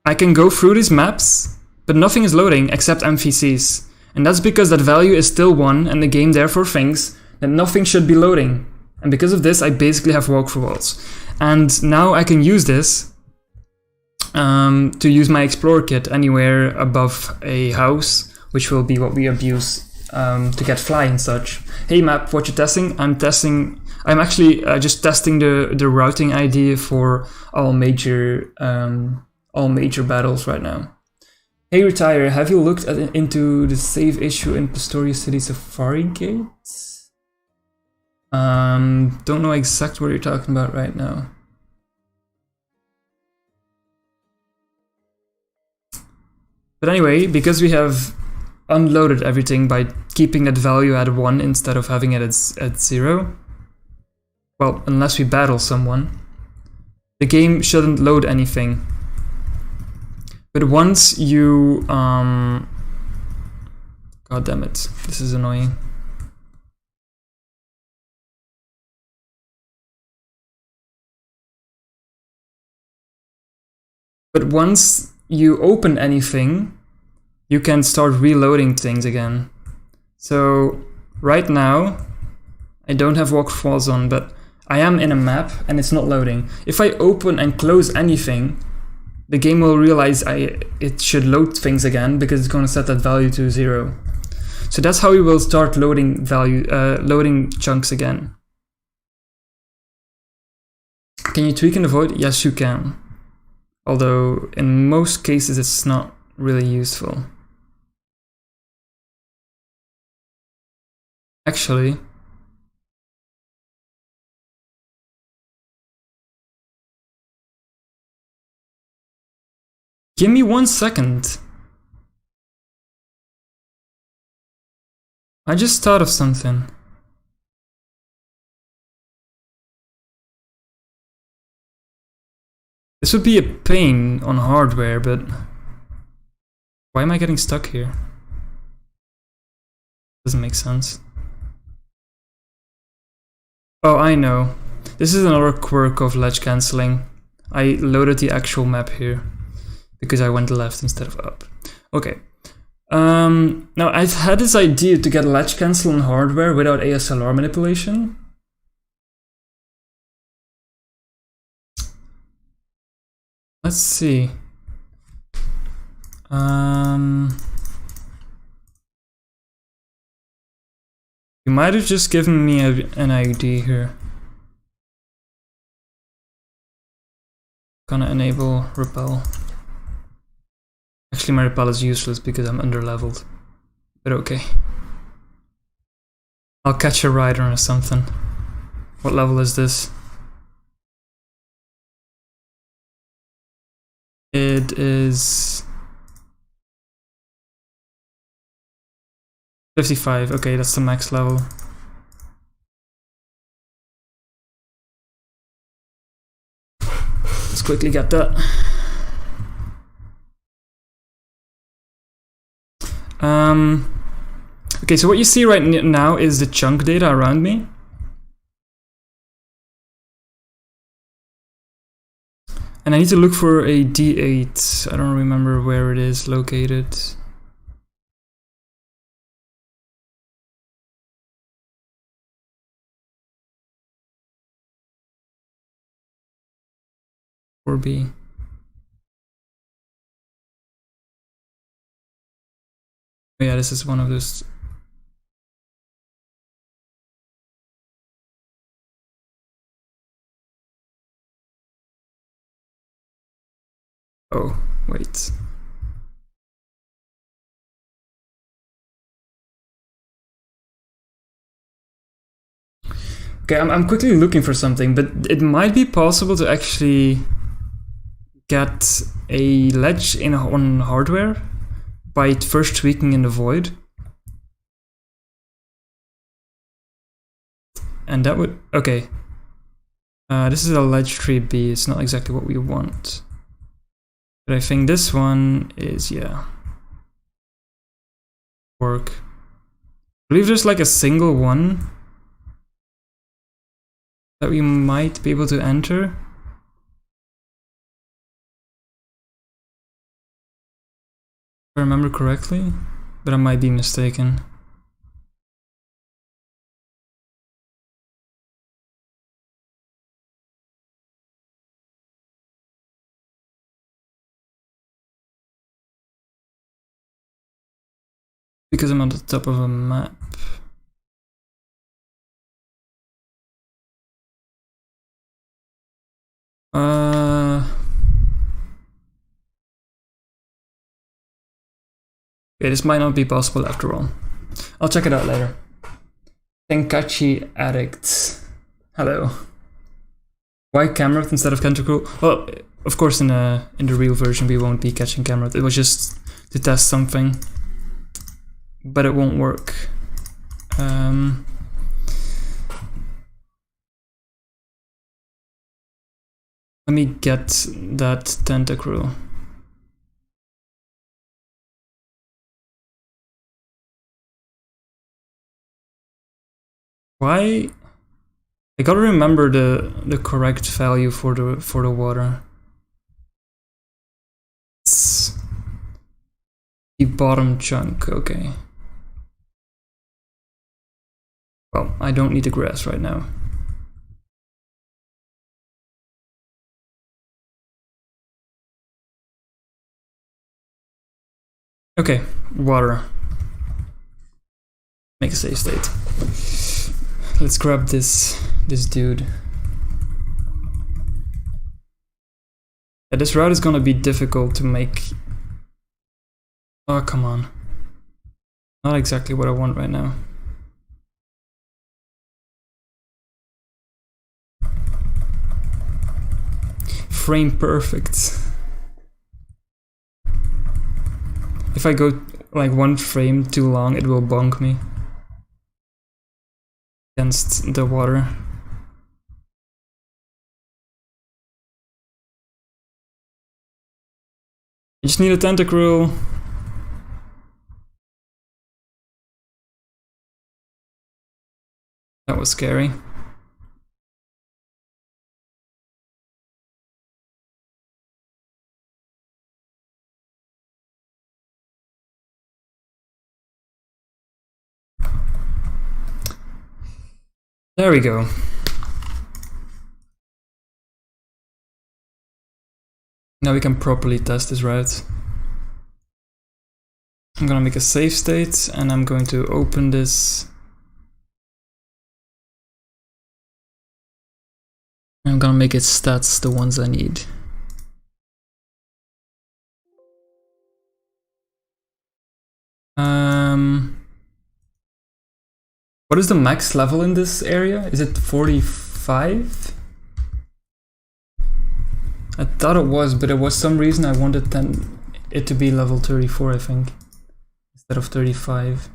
I can go through these maps, but nothing is loading except MVCs. And that's because that value is still 1 and the game therefore thinks that nothing should be loading. And because of this, I basically have walkthrough walls. And now I can use this to use my Explorer kit anywhere above a house, which will be what we abuse to get fly and such. Hey map, what you testing? I'm actually just testing the routing ID for all major battles right now. Hey Retire, have you looked into the save issue in Pastoria City Safari Gate? Don't know exactly what you're talking about right now. But anyway, because we have unloaded everything by keeping that value at 1 instead of having it at 0, well, unless we battle someone, the game shouldn't load anything. But once you, god damn it, this is annoying. But once you open anything, you can start reloading things again. So right now, I don't have walkthrough walls on, but I am in a map and it's not loading. If I open and close anything, the game will realize it should load things again because it's going to set that value to 0. So that's how we will start loading loading chunks again. Can you tweak in the void? Yes, you can. Although in most cases it's not really useful. Actually, give me 1 second. I just thought of something. This would be a pain on hardware, but why am I getting stuck here? Doesn't make sense. Oh, I know. This is another quirk of ledge cancelling. I loaded the actual map here because I went left instead of up. Okay. Now I've had this idea to get ledge cancel on hardware without ASLR manipulation. Let's see. You might have just given me an ID here. Gonna enable repel. Actually, my repel is useless because I'm underleveled. But okay. I'll catch a rider or something. What level is this? It is 55. Okay, that's the max level. Let's quickly get that. Okay, so what you see right now is the chunk data around me. And I need to look for a D8. I don't remember where it is located. Or B. Oh yeah, this is one of those. Oh, wait. Okay, I'm quickly looking for something, but it might be possible to actually get a ledge on hardware by first tweaking in the void. And that would... okay. This is a ledge tree B. It's not exactly what we want. But I think this one is, yeah, work. I believe there's like a single one that we might be able to enter. If I remember correctly, but I might be mistaken. Because I'm on the top of a map. Yeah, this might not be possible after all. I'll check it out later. Tenkachi Addict. Hello. Why Cameron instead of Tentacle? Well, of course in the real version we won't be catching Cameron. It was just to test something. But it won't work. Let me get that tentacruel. Why? I gotta remember the correct value for the water. It's the bottom chunk, okay. Well, I don't need the grass right now. Okay, water. Make a save state. Let's grab this dude. Yeah, this route is gonna be difficult to make. Oh, come on. Not exactly what I want right now. Frame perfect. If I go like one frame too long, it will bonk me against the water. You just need a tentacruel. That was scary. There we go. Now we can properly test this route. I'm gonna make a save state and I'm going to open this. I'm gonna make its stats the ones I need. What is the max level in this area? Is it 45? I thought it was, but there was some reason I wanted it to be level 34, I think, instead of 35.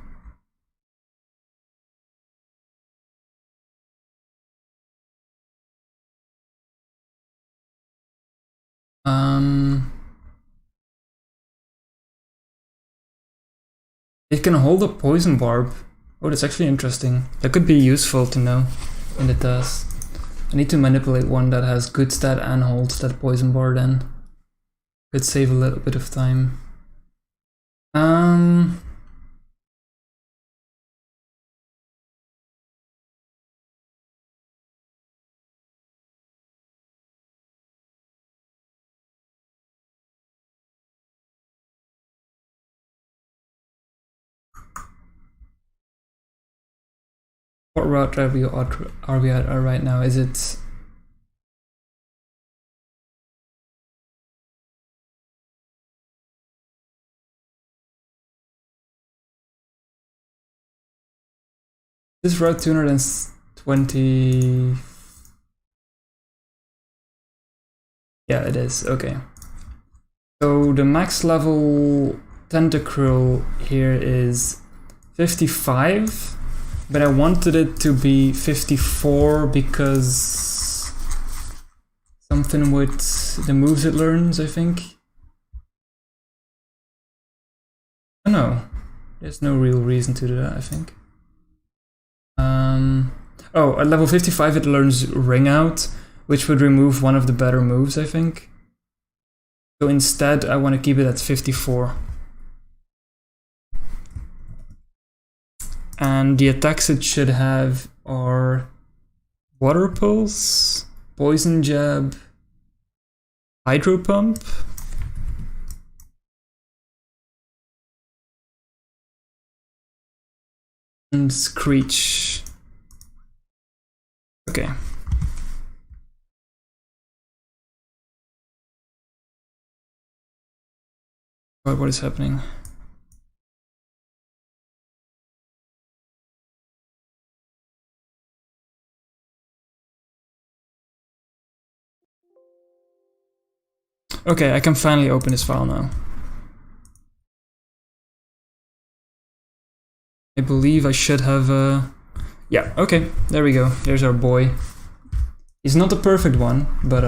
It can hold a poison barb. Oh, that's actually interesting. That could be useful to know in the TAS. I need to manipulate one that has good stat and holds that poison bar then. Could save a little bit of time. What route are we at right now? Is it... This route 220... Yeah, it is. Okay. So the max level tentacruel here is 55, but I wanted it to be 54 because something with the moves it learns, I think. Oh no, there's no real reason to do that, I think. Oh, at level 55 it learns Ring Out, which would remove one of the better moves, I think. So instead, I want to keep it at 54. And the attacks it should have are Water Pulse, Poison Jab, Hydro Pump, and Screech. Okay. What is happening? Okay, I can finally open this file now. I believe I should have yeah, okay, there we go. There's our boy. He's not the perfect one, but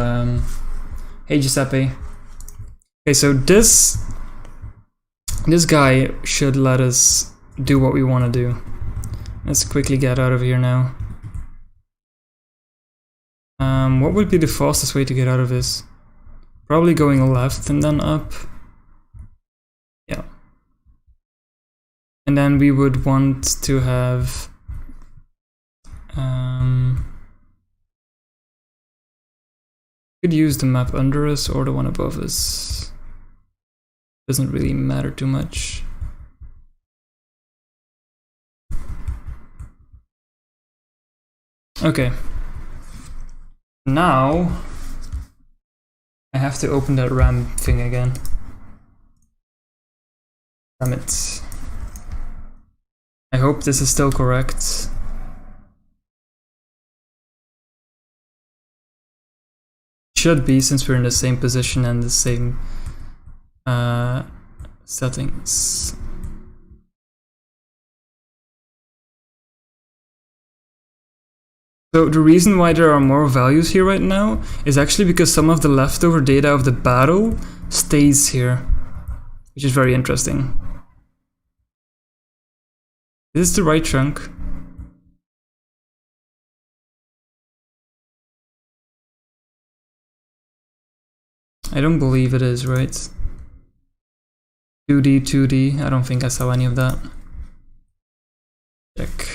hey Giuseppe. Okay, so this guy should let us do what we want to do. Let's quickly get out of here now. What would be the fastest way to get out of this? Probably going left and then up. Yeah. And then we would want to have could use the map under us or the one above us. Doesn't really matter too much. Okay. Now I have to open that RAM thing again. Damn it. I hope this is still correct. Should be, since we're in the same position and the same settings. So the reason why there are more values here right now is actually because some of the leftover data of the battle stays here, which is very interesting. Is this the right chunk? I don't believe it is, right? 2D, 2D, I don't think I saw any of that. Check.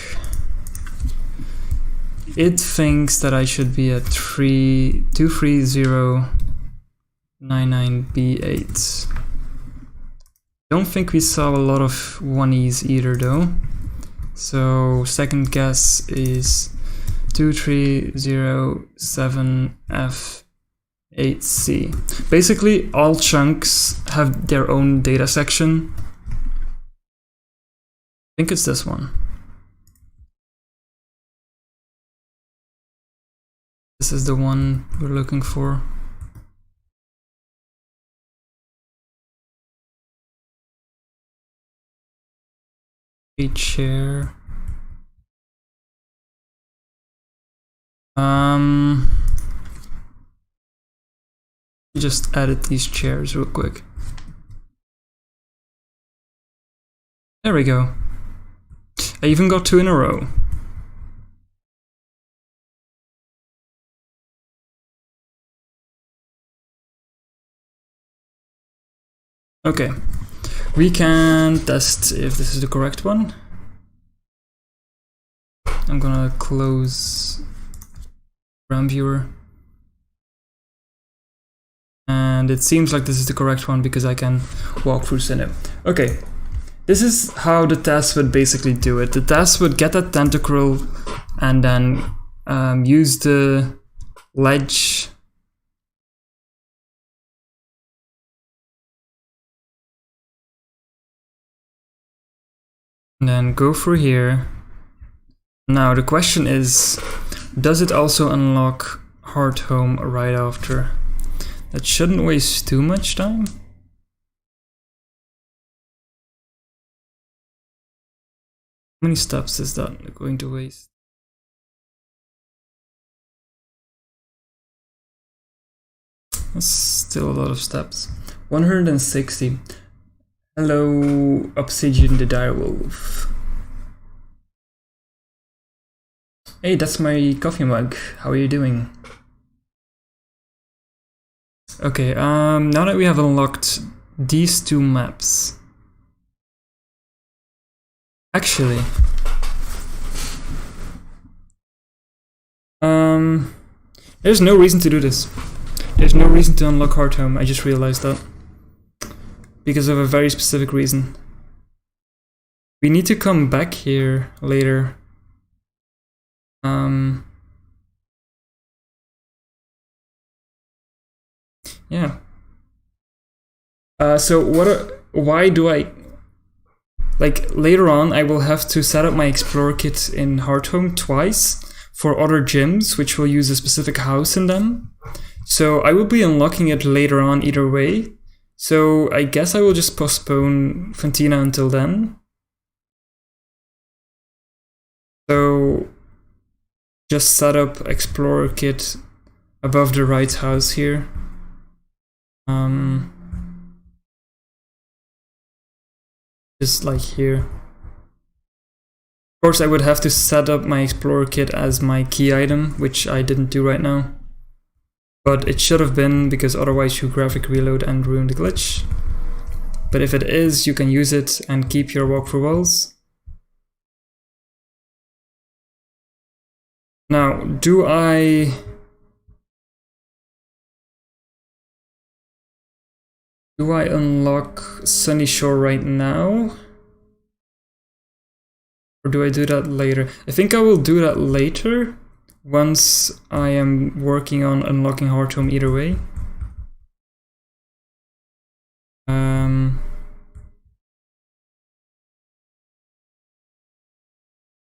It thinks that I should be at 23099B8. Don't think we saw a lot of 1Es either though. So second guess is 2307F8C. Basically all chunks have their own data section. I think it's this one. This is the one we're looking for. A chair. Just edit these chairs real quick. There we go. I even got 2 in a row. Okay, we can test if this is the correct one. I'm gonna close RAM viewer. And it seems like this is the correct one because I can walk through Synap. Okay, this is how the TAS would basically do it. The TAS would get that tentacle and then use the ledge and then go through here. Now the question is, does it also unlock hard home right after? That shouldn't waste too much time. How many steps is that going to waste? That's still a lot of steps. 160. Hello, Obsidian the Direwolf. Hey, that's my coffee mug. How are you doing? Okay, now that we have unlocked these two maps. Actually, there's no reason to do this. There's no reason to unlock hard home. I just realized that. Because of a very specific reason. We need to come back here later. Yeah. So why do I, like later on I will have to set up my Explorer kit in hard home twice for other gyms which will use a specific house in them. So I will be unlocking it later on either way. So I guess I will just postpone Fantina until then. So just set up Explorer kit above the right house here. Just like here. Of course I would have to set up my Explorer kit as my key item, which I didn't do right now. But it should have been, because otherwise you graphic reload and ruin the glitch. But if it is, you can use it and keep your walkthrough walls. Now, do I unlock Sunny Shore right now? Or do I do that later? I think I will do that later, once I am working on unlocking hard home either way.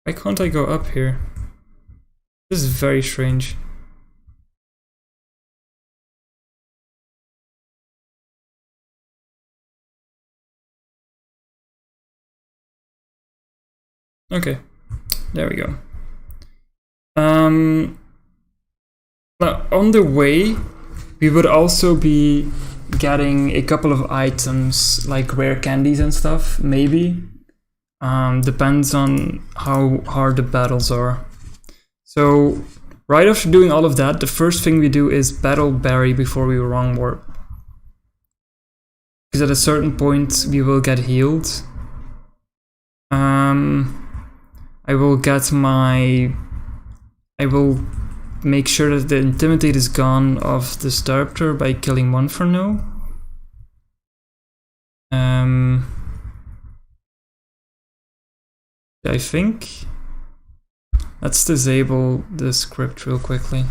Why can't I go up here? This is very strange. Okay, there we go. Now, on the way, we would also be getting a couple of items like rare candies and stuff, maybe. Depends on how hard the battles are. So, right after doing all of that, the first thing we do is battle Barry before we wrong warp. Because at a certain point, we will get healed. I will make sure that the Intimidate is gone off the Disruptor by killing one for now. I think. Let's disable the script real quickly.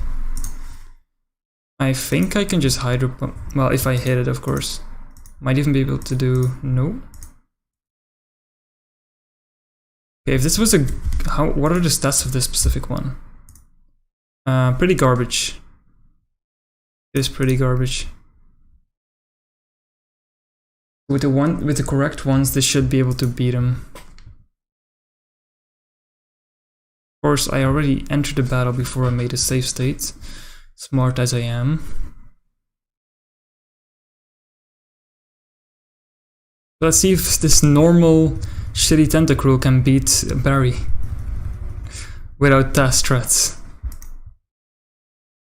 I think I can just hydro pump. Well, if I hit it, of course. Might even be able to do no. Okay, if this was a what are the stats of this specific one? Pretty garbage. It is pretty garbage. With the correct ones, they should be able to beat him. Of course, I already entered the battle before I made a save state. Smart as I am. Let's see if this normal shitty Tentacruel can beat Barry without TAS threats.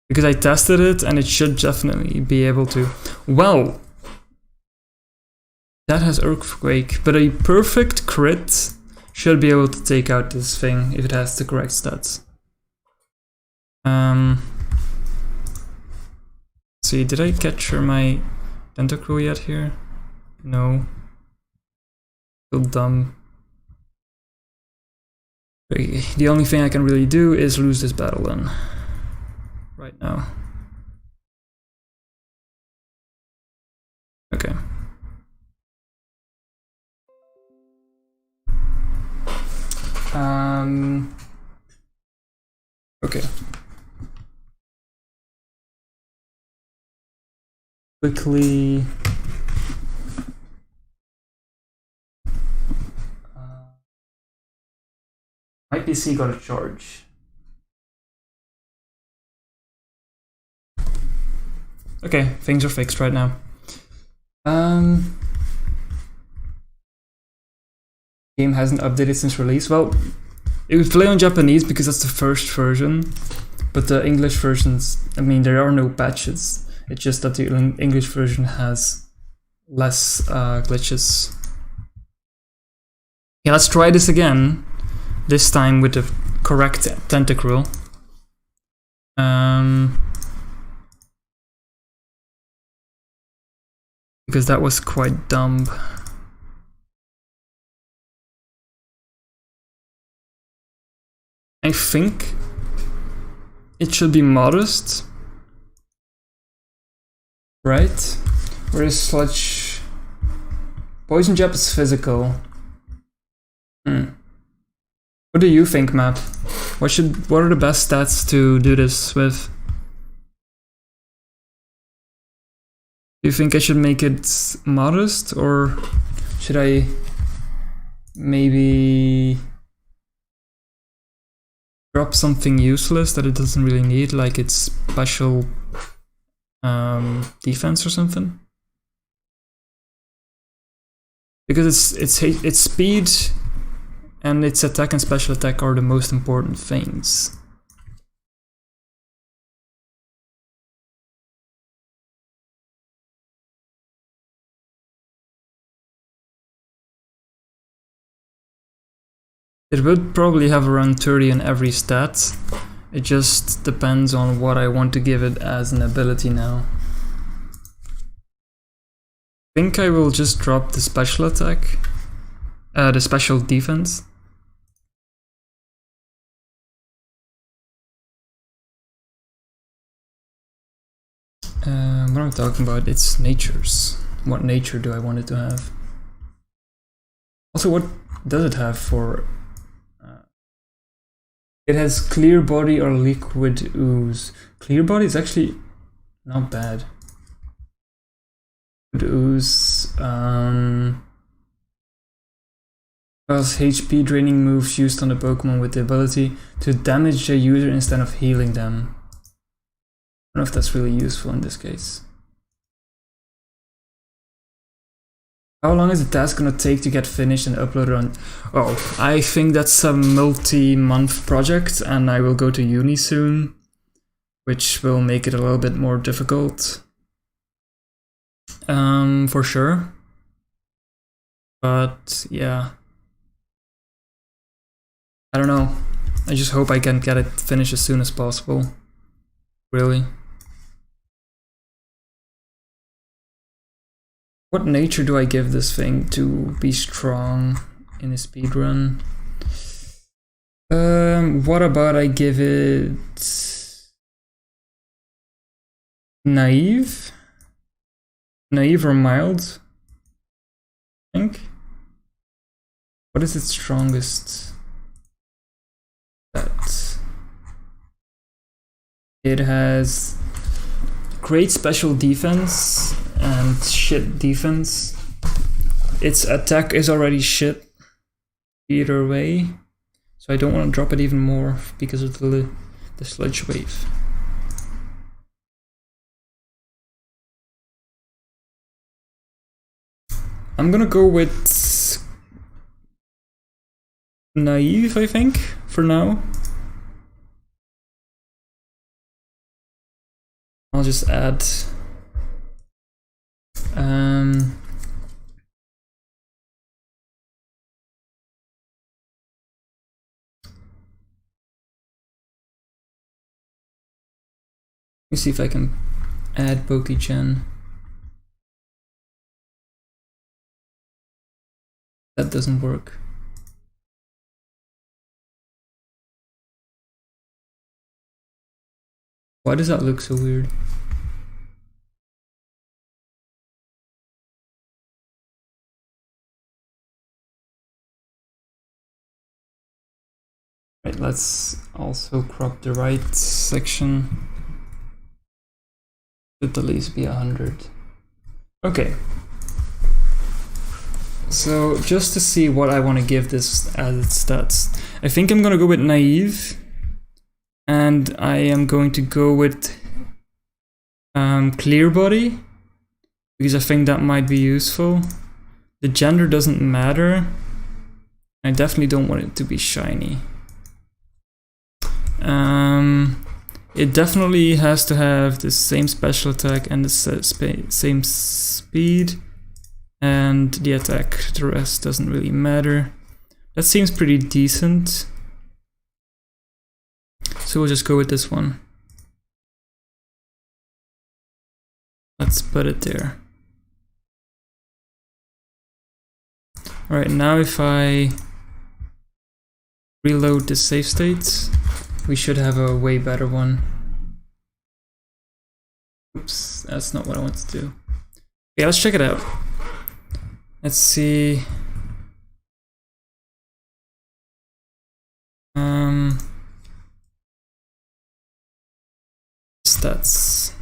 Because I tested it and it should definitely be able to. Well, That has Earthquake, but a perfect crit should be able to take out this thing if it has the correct stats. See, did I capture my Tentacruel yet here? No. Feel dumb. Okay, the only thing I can really do is lose this battle then. Right now. Okay. Okay. Quickly. My PC got a charge. Okay, things are fixed right now. Game hasn't updated since release. Well, it would play on Japanese because that's the first version, but the English versions, I mean, there are no patches. It's just that the English version has less glitches. Yeah, let's try this again. This time with the correct Tentacruel. Because that was quite dumb. I think it should be modest, right? Whereas Sludge... Poison Jab is physical. What do you think, Map? What are the best stats to do this with? Do you think I should make it modest, or should I maybe drop something useless that it doesn't really need, like its special defense or something? Because its speed and its attack and special attack are the most important things. It would probably have around 30 in every stat. It just depends on what I want to give it as an ability now. I think I will just drop the special attack, the special defense. What am I talking about? It's natures. What nature do I want it to have? Also, what does it have for... It has clear body or liquid ooze. Clear body is actually not bad. Liquid ooze. Well, HP draining moves used on the Pokemon with the ability to damage a user instead of healing them. I don't know if that's really useful in this case. How long is the task gonna take to get finished and uploaded on... Oh, I think that's a multi-month project and I will go to uni soon, which will make it a little bit more difficult. For sure. But yeah. I don't know. I just hope I can get it finished as soon as possible. Really. What nature do I give this thing to be strong in a speedrun? What about I give it naive? Naive or mild? I think. What is its strongest? That it has great special defense and shit defense. Its attack is already shit either way, so I don't want to drop it even more because of the sludge wave. I'm gonna go with naive, I think, for now. I'll just add me see if I can add PokeGen. That doesn't work. Why does that look so weird? Right, let's also crop the right section. Should at least be 100. Okay. So just to see what I want to give this as its stats, I think I'm gonna go with naive, and I am going to go with clear body, because I think that might be useful. The gender doesn't matter. I definitely don't want it to be shiny. It definitely has to have the same special attack and the same speed, and the attack. The rest doesn't really matter. That seems pretty decent. So we'll just go with this one. Let's put it there. Alright, now if I reload the save states, we should have a way better one. Oops, that's not what I want to do. Okay, let's check it out. Let's see. Stats.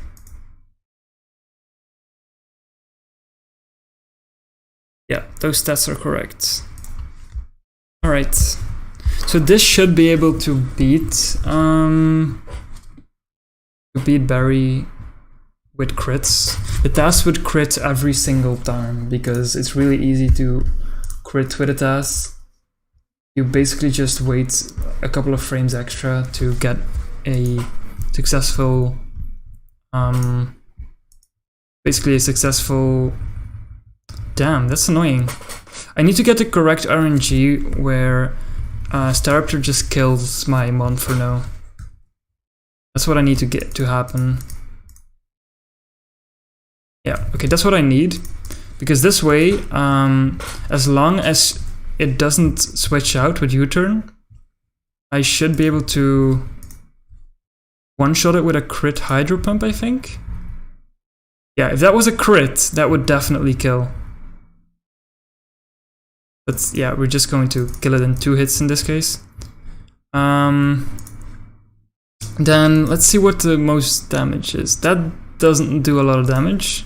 Yeah, those stats are correct. Alright. So this should be able to beat Barry with crits. The TAS would crit every single time because it's really easy to crit with a TAS. You basically just wait a couple of frames extra to get a successful basically a successful. Damn, that's annoying. I need to get the correct RNG where Staraptor just kills my Monferno. That's what I need to get to happen. Yeah, okay, that's what I need. Because this way, as long as it doesn't switch out with U-turn, I should be able to one-shot it with a crit Hydro Pump, I think. Yeah, if that was a crit, that would definitely kill. But yeah, we're just going to kill it in 2 hits in this case. Then let's see what the most damage is. That doesn't do a lot of damage.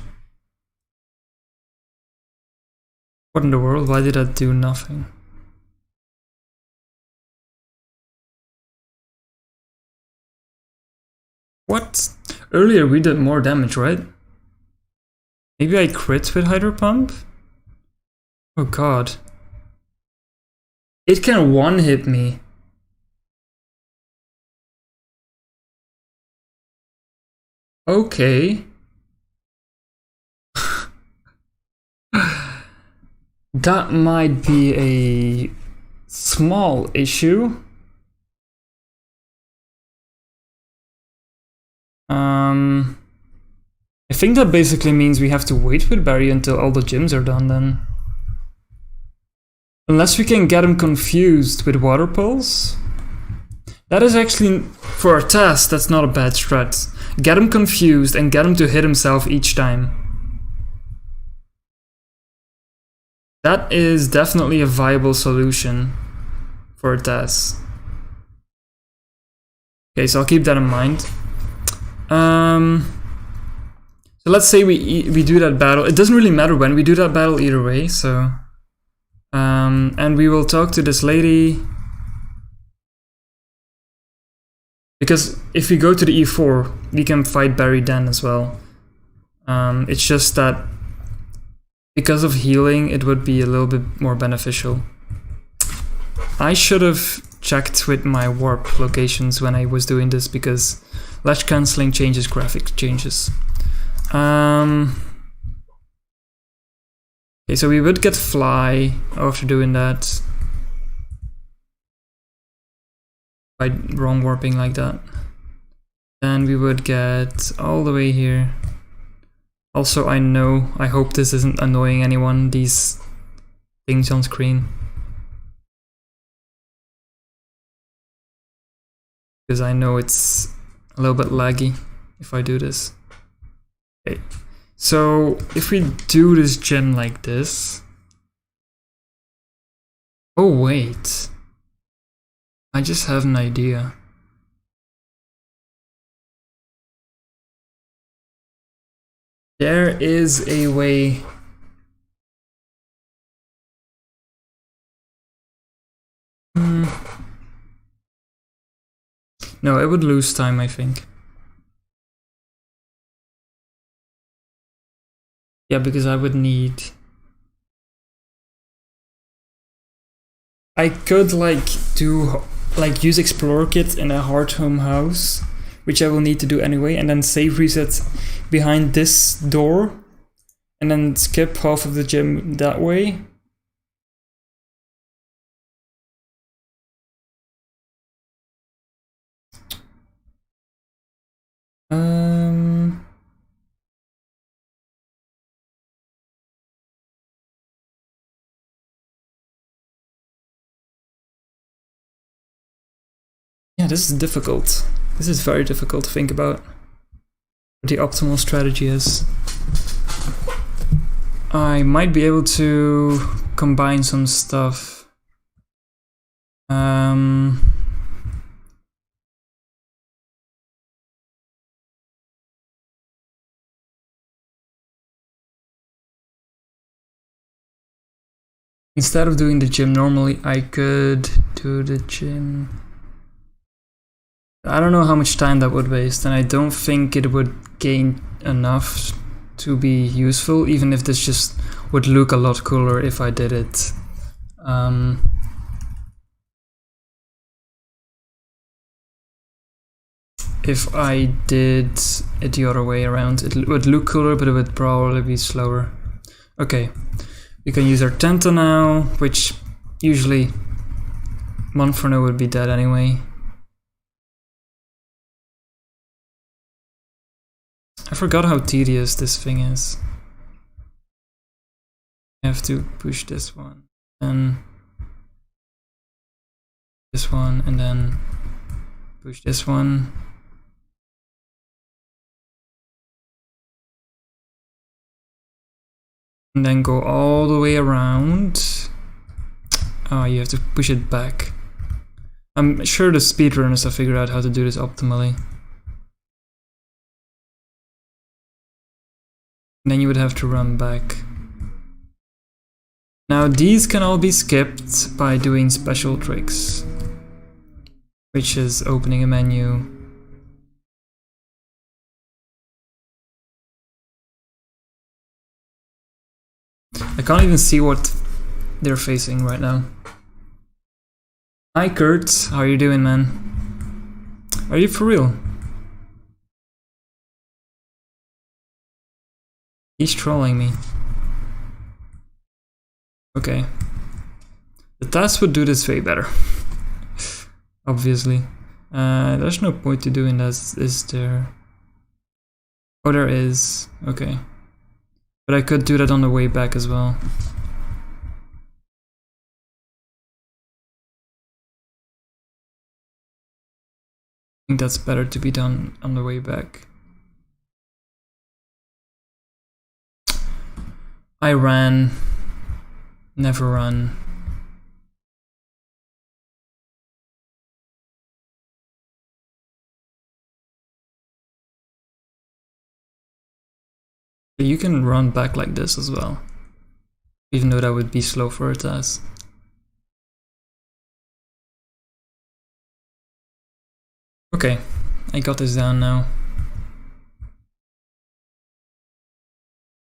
What in the world? Why did that do nothing? What? Earlier we did more damage, right? Maybe I crit with Hydro Pump? Oh god. It can one-hit me. Okay. That might be a small issue. I think that basically means we have to wait with Barry until all the gyms are done then. Unless we can get him confused with Water Pulse. That is actually, for a test, that's not a bad strat. Get him confused and get him to hit himself each time. That is definitely a viable solution for a test. Okay, so I'll keep that in mind. So let's say we do that battle. It doesn't really matter when we do that battle either way, so... and we will talk to this lady. Because if we go to the E4, we can fight Barry then as well. It's just that because of healing, it would be a little bit more beneficial. I should have checked with my warp locations when I was doing this because latch cancelling changes graphic changes. Okay, so we would get fly after doing that. By wrong warping like that. Then we would get all the way here. Also, I hope this isn't annoying anyone, these things on screen. Because I know it's a little bit laggy if I do this. Okay, so if we do this gen like this. Oh wait, I just have an idea. There is a way. No, it would lose time, I think. Yeah, because I would need... I could use Explorer Kit in a hard home house, which I will need to do anyway, and then save reset behind this door, and then skip half of the gym that way. Yeah, this is difficult. This is very difficult to think about what the optimal strategy is. I might be able to combine some stuff. Instead of doing the gym normally, I could do the gym. I don't know how much time that would waste, and I don't think it would gain enough to be useful, even if this just would look a lot cooler if I did it. If I did it the other way around, it would look cooler, but it would probably be slower. Okay, we can use our Tenta now, which usually Monferno would be dead anyway. I forgot how tedious this thing is. I have to push this one, and this one, and then push this one. And then go all the way around. Oh, you have to push it back. I'm sure the speedrunners have figured out how to do this optimally. And then you would have to run back. Now these can all be skipped by doing special tricks, which is opening a menu. I can't even see what they're facing right now. Hi Kurt, how are you doing, man? Are you for real? He's trolling me. Okay. The TAS would do this way better. Obviously. There's no point to doing this, is there? Oh, there is. Okay. But I could do that on the way back as well. I think that's better to be done on the way back. I ran. Never run. You can run back like this as well, even though that would be slow for a TAS. Okay, I got this down now.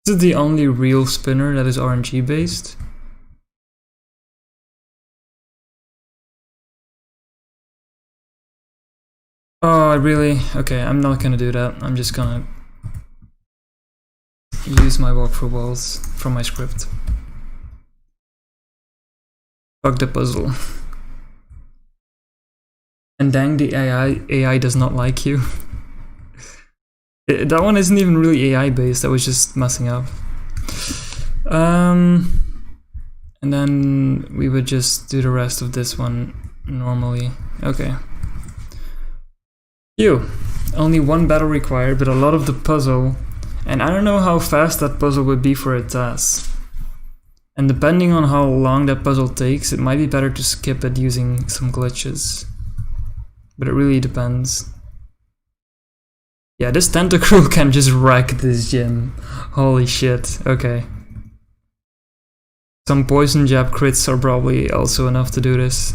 This is the only real spinner that is RNG based. Oh, really? Okay, I'm not gonna do that. I'm just gonna use my walkthrough walls from my script. Fuck the puzzle. And dang, the AI does not like you. That one isn't even really AI based, I was just messing up. And then we would just do the rest of this one normally. Okay. Only one battle required, but a lot of the puzzle. And I don't know how fast that puzzle would be for a TAS. And depending on how long that puzzle takes, it might be better to skip it using some glitches. But it really depends. Yeah, this tentacle can just wreck this gym. Holy shit, okay. Some poison jab crits are probably also enough to do this.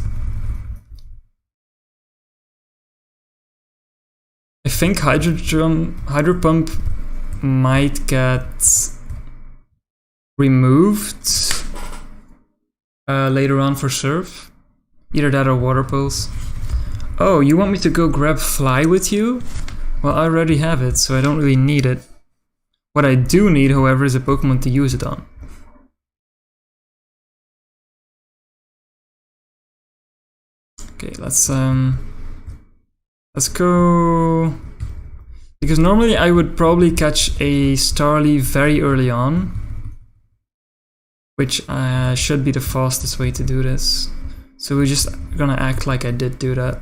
I think Hydro Pump might get removed later on for Surf. Either that or Water Pulse. Oh, you want me to go grab Fly with you? Well, I already have it, so I don't really need it. What I do need, however, is a Pokemon to use it on. Okay, let's go... Because normally I would probably catch a Starly very early on, which should be the fastest way to do this. So we're just gonna act like I did do that.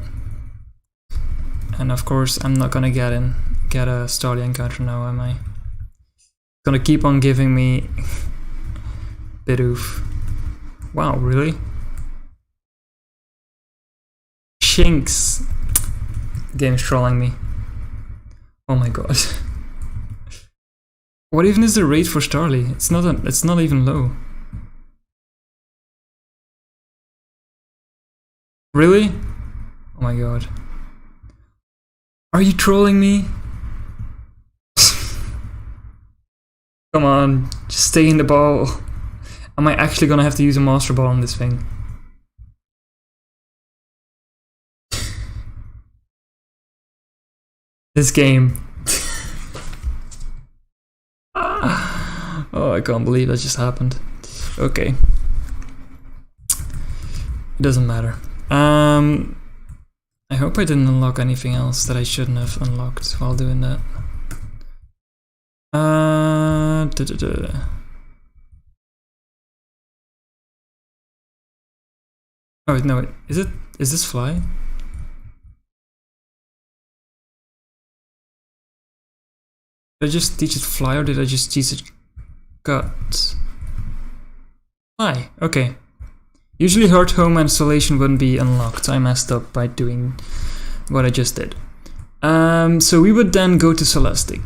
And of course I'm not gonna get a Starly encounter now, am I? It's gonna keep on giving me Bidoof. Wow, really? Shinx! Game's trolling me. Oh my god. What even is the rate for Starly? It's not even low. Really? Oh my god. Are you trolling me? Come on, just stay in the ball. Am I actually gonna have to use a Master Ball on this thing? This game. Oh, I can't believe that just happened. Okay. It doesn't matter. I hope I didn't unlock anything else that I shouldn't have unlocked while doing that. Oh no, is this Fly? Did I just teach it Fly or did I just teach it Gut? Fly, okay. Usually Heart Home and Isolation wouldn't be unlocked. I messed up by doing what I just did. So we would then go to Celestic.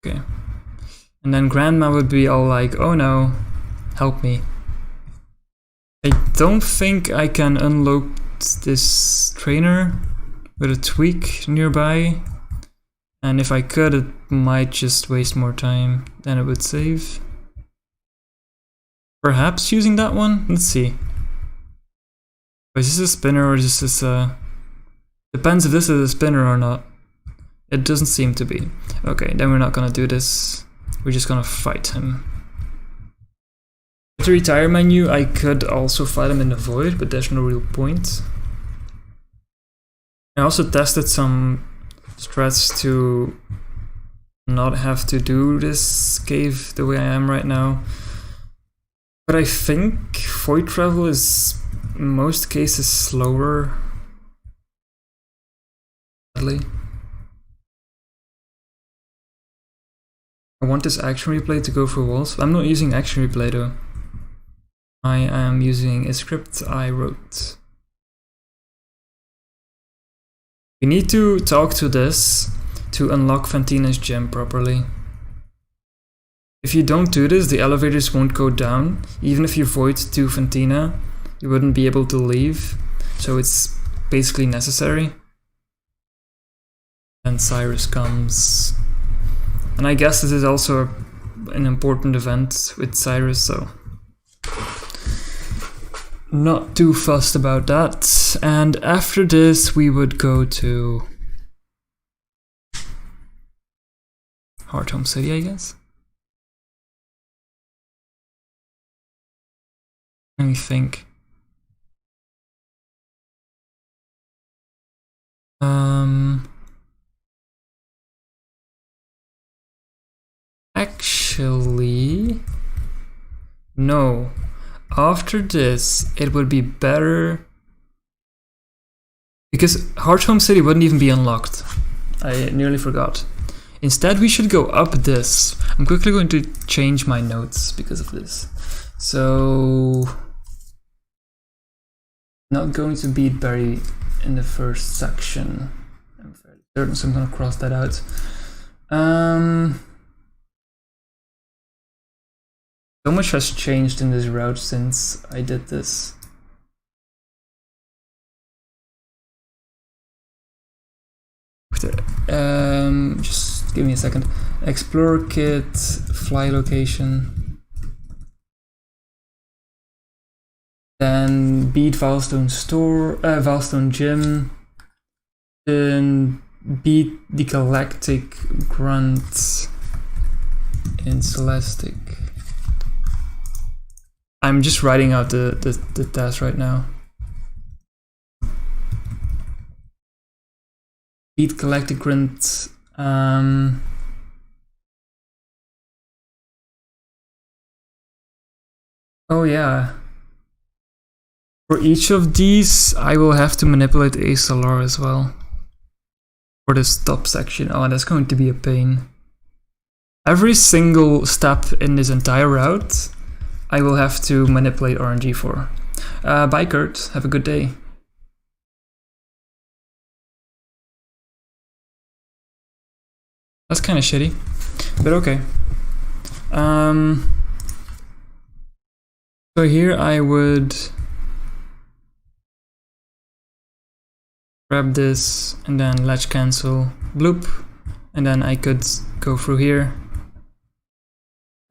Okay. And then Grandma would be all like, oh no, help me. I don't think I can unlock this trainer with a tweak nearby. And if I could, it might just waste more time than it would save. Perhaps using that one? Let's see. Is this a spinner or is this a... Depends if this is a spinner or not. It doesn't seem to be. Okay, then we're not gonna do this. We're just gonna fight him. With the retire menu, I could also fight him in the void, but there's no real point. I also tested some strats to not have to do this cave the way I am right now. But I think void travel is in most cases slower. Sadly. I want this action replay to go for walls. I'm not using action replay though. I am using a script I wrote. We need to talk to this to unlock Fantina's gem properly. If you don't do this, the elevators won't go down. Even if you void to Fantina, you wouldn't be able to leave. So it's basically necessary. And Cyrus comes. And I guess this is also an important event with Cyrus, so not too fussed about that. And after this we would go to Heart Home City, I guess. Let me think. actually, no. After this, it would be better because Heart Home City wouldn't even be unlocked. I nearly forgot. Instead, we should go up this. I'm quickly going to change my notes because of this. So, not going to beat Barry in the first section. I'm fairly certain, so I'm going to cross that out. So much has changed in this route since I did this. Just give me a second. Explore kit, fly location. Then beat Valstone store, Valstone gym. Then beat the Galactic Grunt in Celestic. I'm just writing out the task right now. Beat Galactic Grunt. Oh yeah. For each of these, I will have to manipulate ASLR as well. For the stop section. Oh, that's going to be a pain. Every single step in this entire route, I will have to manipulate RNG for. Bye, Kurt. Have a good day. That's kind of shitty, but okay. So here I would grab this and then latch cancel, bloop, and then I could go through here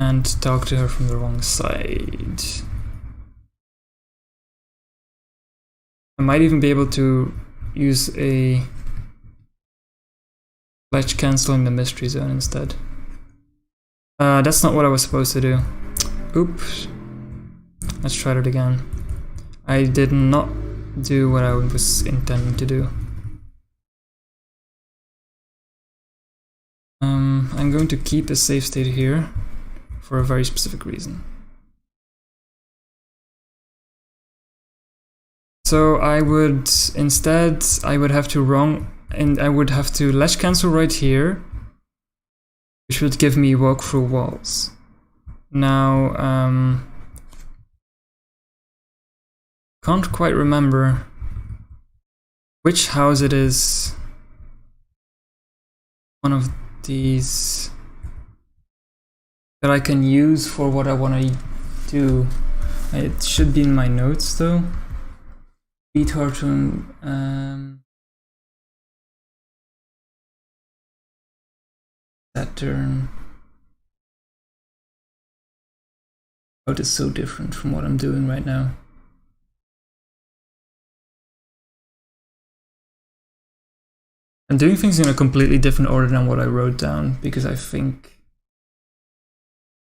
and talk to her from the wrong side. I might even be able to use a latch cancel in the mystery zone instead. That's not what I was supposed to do. Oops. Let's try that again. I did not do what I was intending to do. I'm going to keep a safe state here for a very specific reason. So I would instead, I would have to latch cancel right here, which would give me walk through walls. Now, can't quite remember which house it is. One of these that I can use for what I want to do. It should be in my notes though. Beat Horton, Saturn. Oh, it is so different from what I'm doing right now. I'm doing things in a completely different order than what I wrote down because I think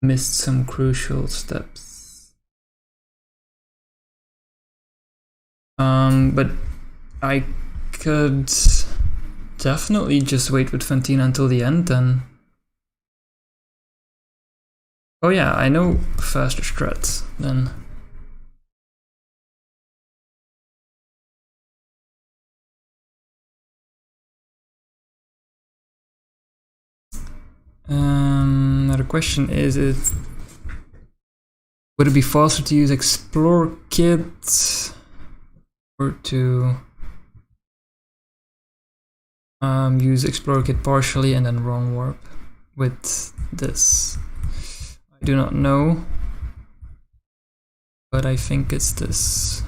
I missed some crucial steps. But I could definitely just wait with Fantina until the end then. Oh yeah, I know faster strats then. Now the question is, would it be faster to use Explore Kit or to use Explore Kit partially and then wrong warp with this? I do not know, but I think it's this.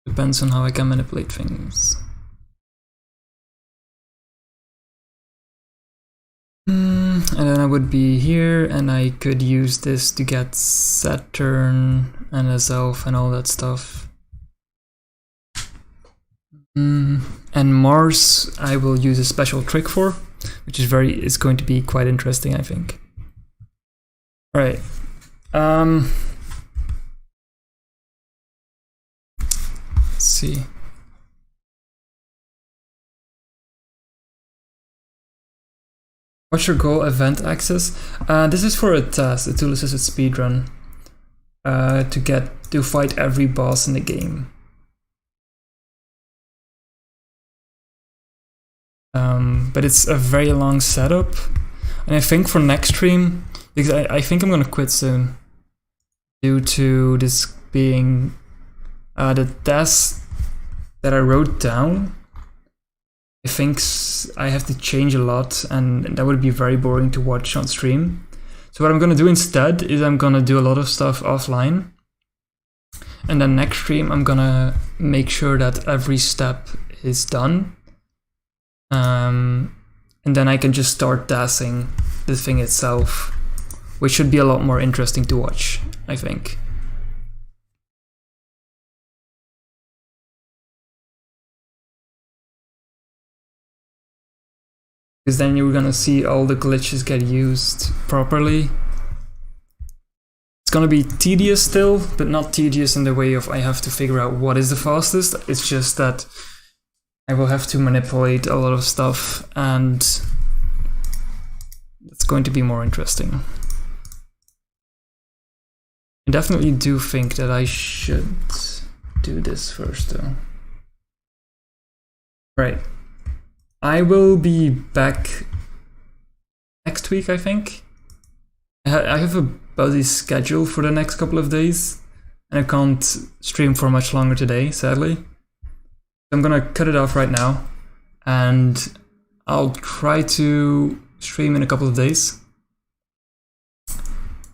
Depends on how I can manipulate things. And then I would be here and I could use this to get Saturn and a Self and all that stuff. And Mars I will use a special trick for, which is going to be quite interesting, I think. Alright. Let's see. What's your goal? Event access? This is for a TAS, a tool-assisted speedrun. To fight every boss in the game. But it's a very long setup. And I think for next stream, because I think I'm gonna quit soon. Due to this being the TAS that I wrote down. I think I have to change a lot, and that would be very boring to watch on stream. So what I'm gonna do instead is I'm gonna do a lot of stuff offline. And then next stream I'm gonna make sure that every step is done. And then I can just start TASing the thing itself, which should be a lot more interesting to watch, I think. Because then you're gonna see all the glitches get used properly. It's gonna be tedious still, but not tedious in the way of I have to figure out what is the fastest. It's just that I will have to manipulate a lot of stuff, and it's going to be more interesting. I definitely do think that I should do this first though. Right. I will be back next week, I think. I have a busy schedule for the next couple of days, and I can't stream for much longer today, sadly. I'm gonna cut it off right now, and I'll try to stream in a couple of days.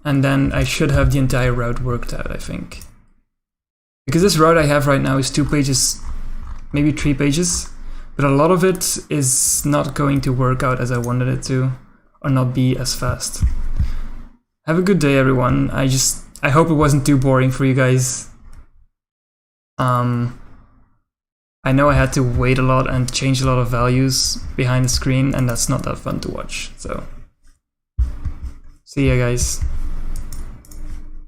And then I should have the entire route worked out, I think. Because this route I have right now is 2 pages, maybe 3 pages. But a lot of it is not going to work out as I wanted it to, or not be as fast. Have a good day, everyone. I hope it wasn't too boring for you guys. I know I had to wait a lot and change a lot of values behind the screen, and that's not that fun to watch. So, see ya, guys.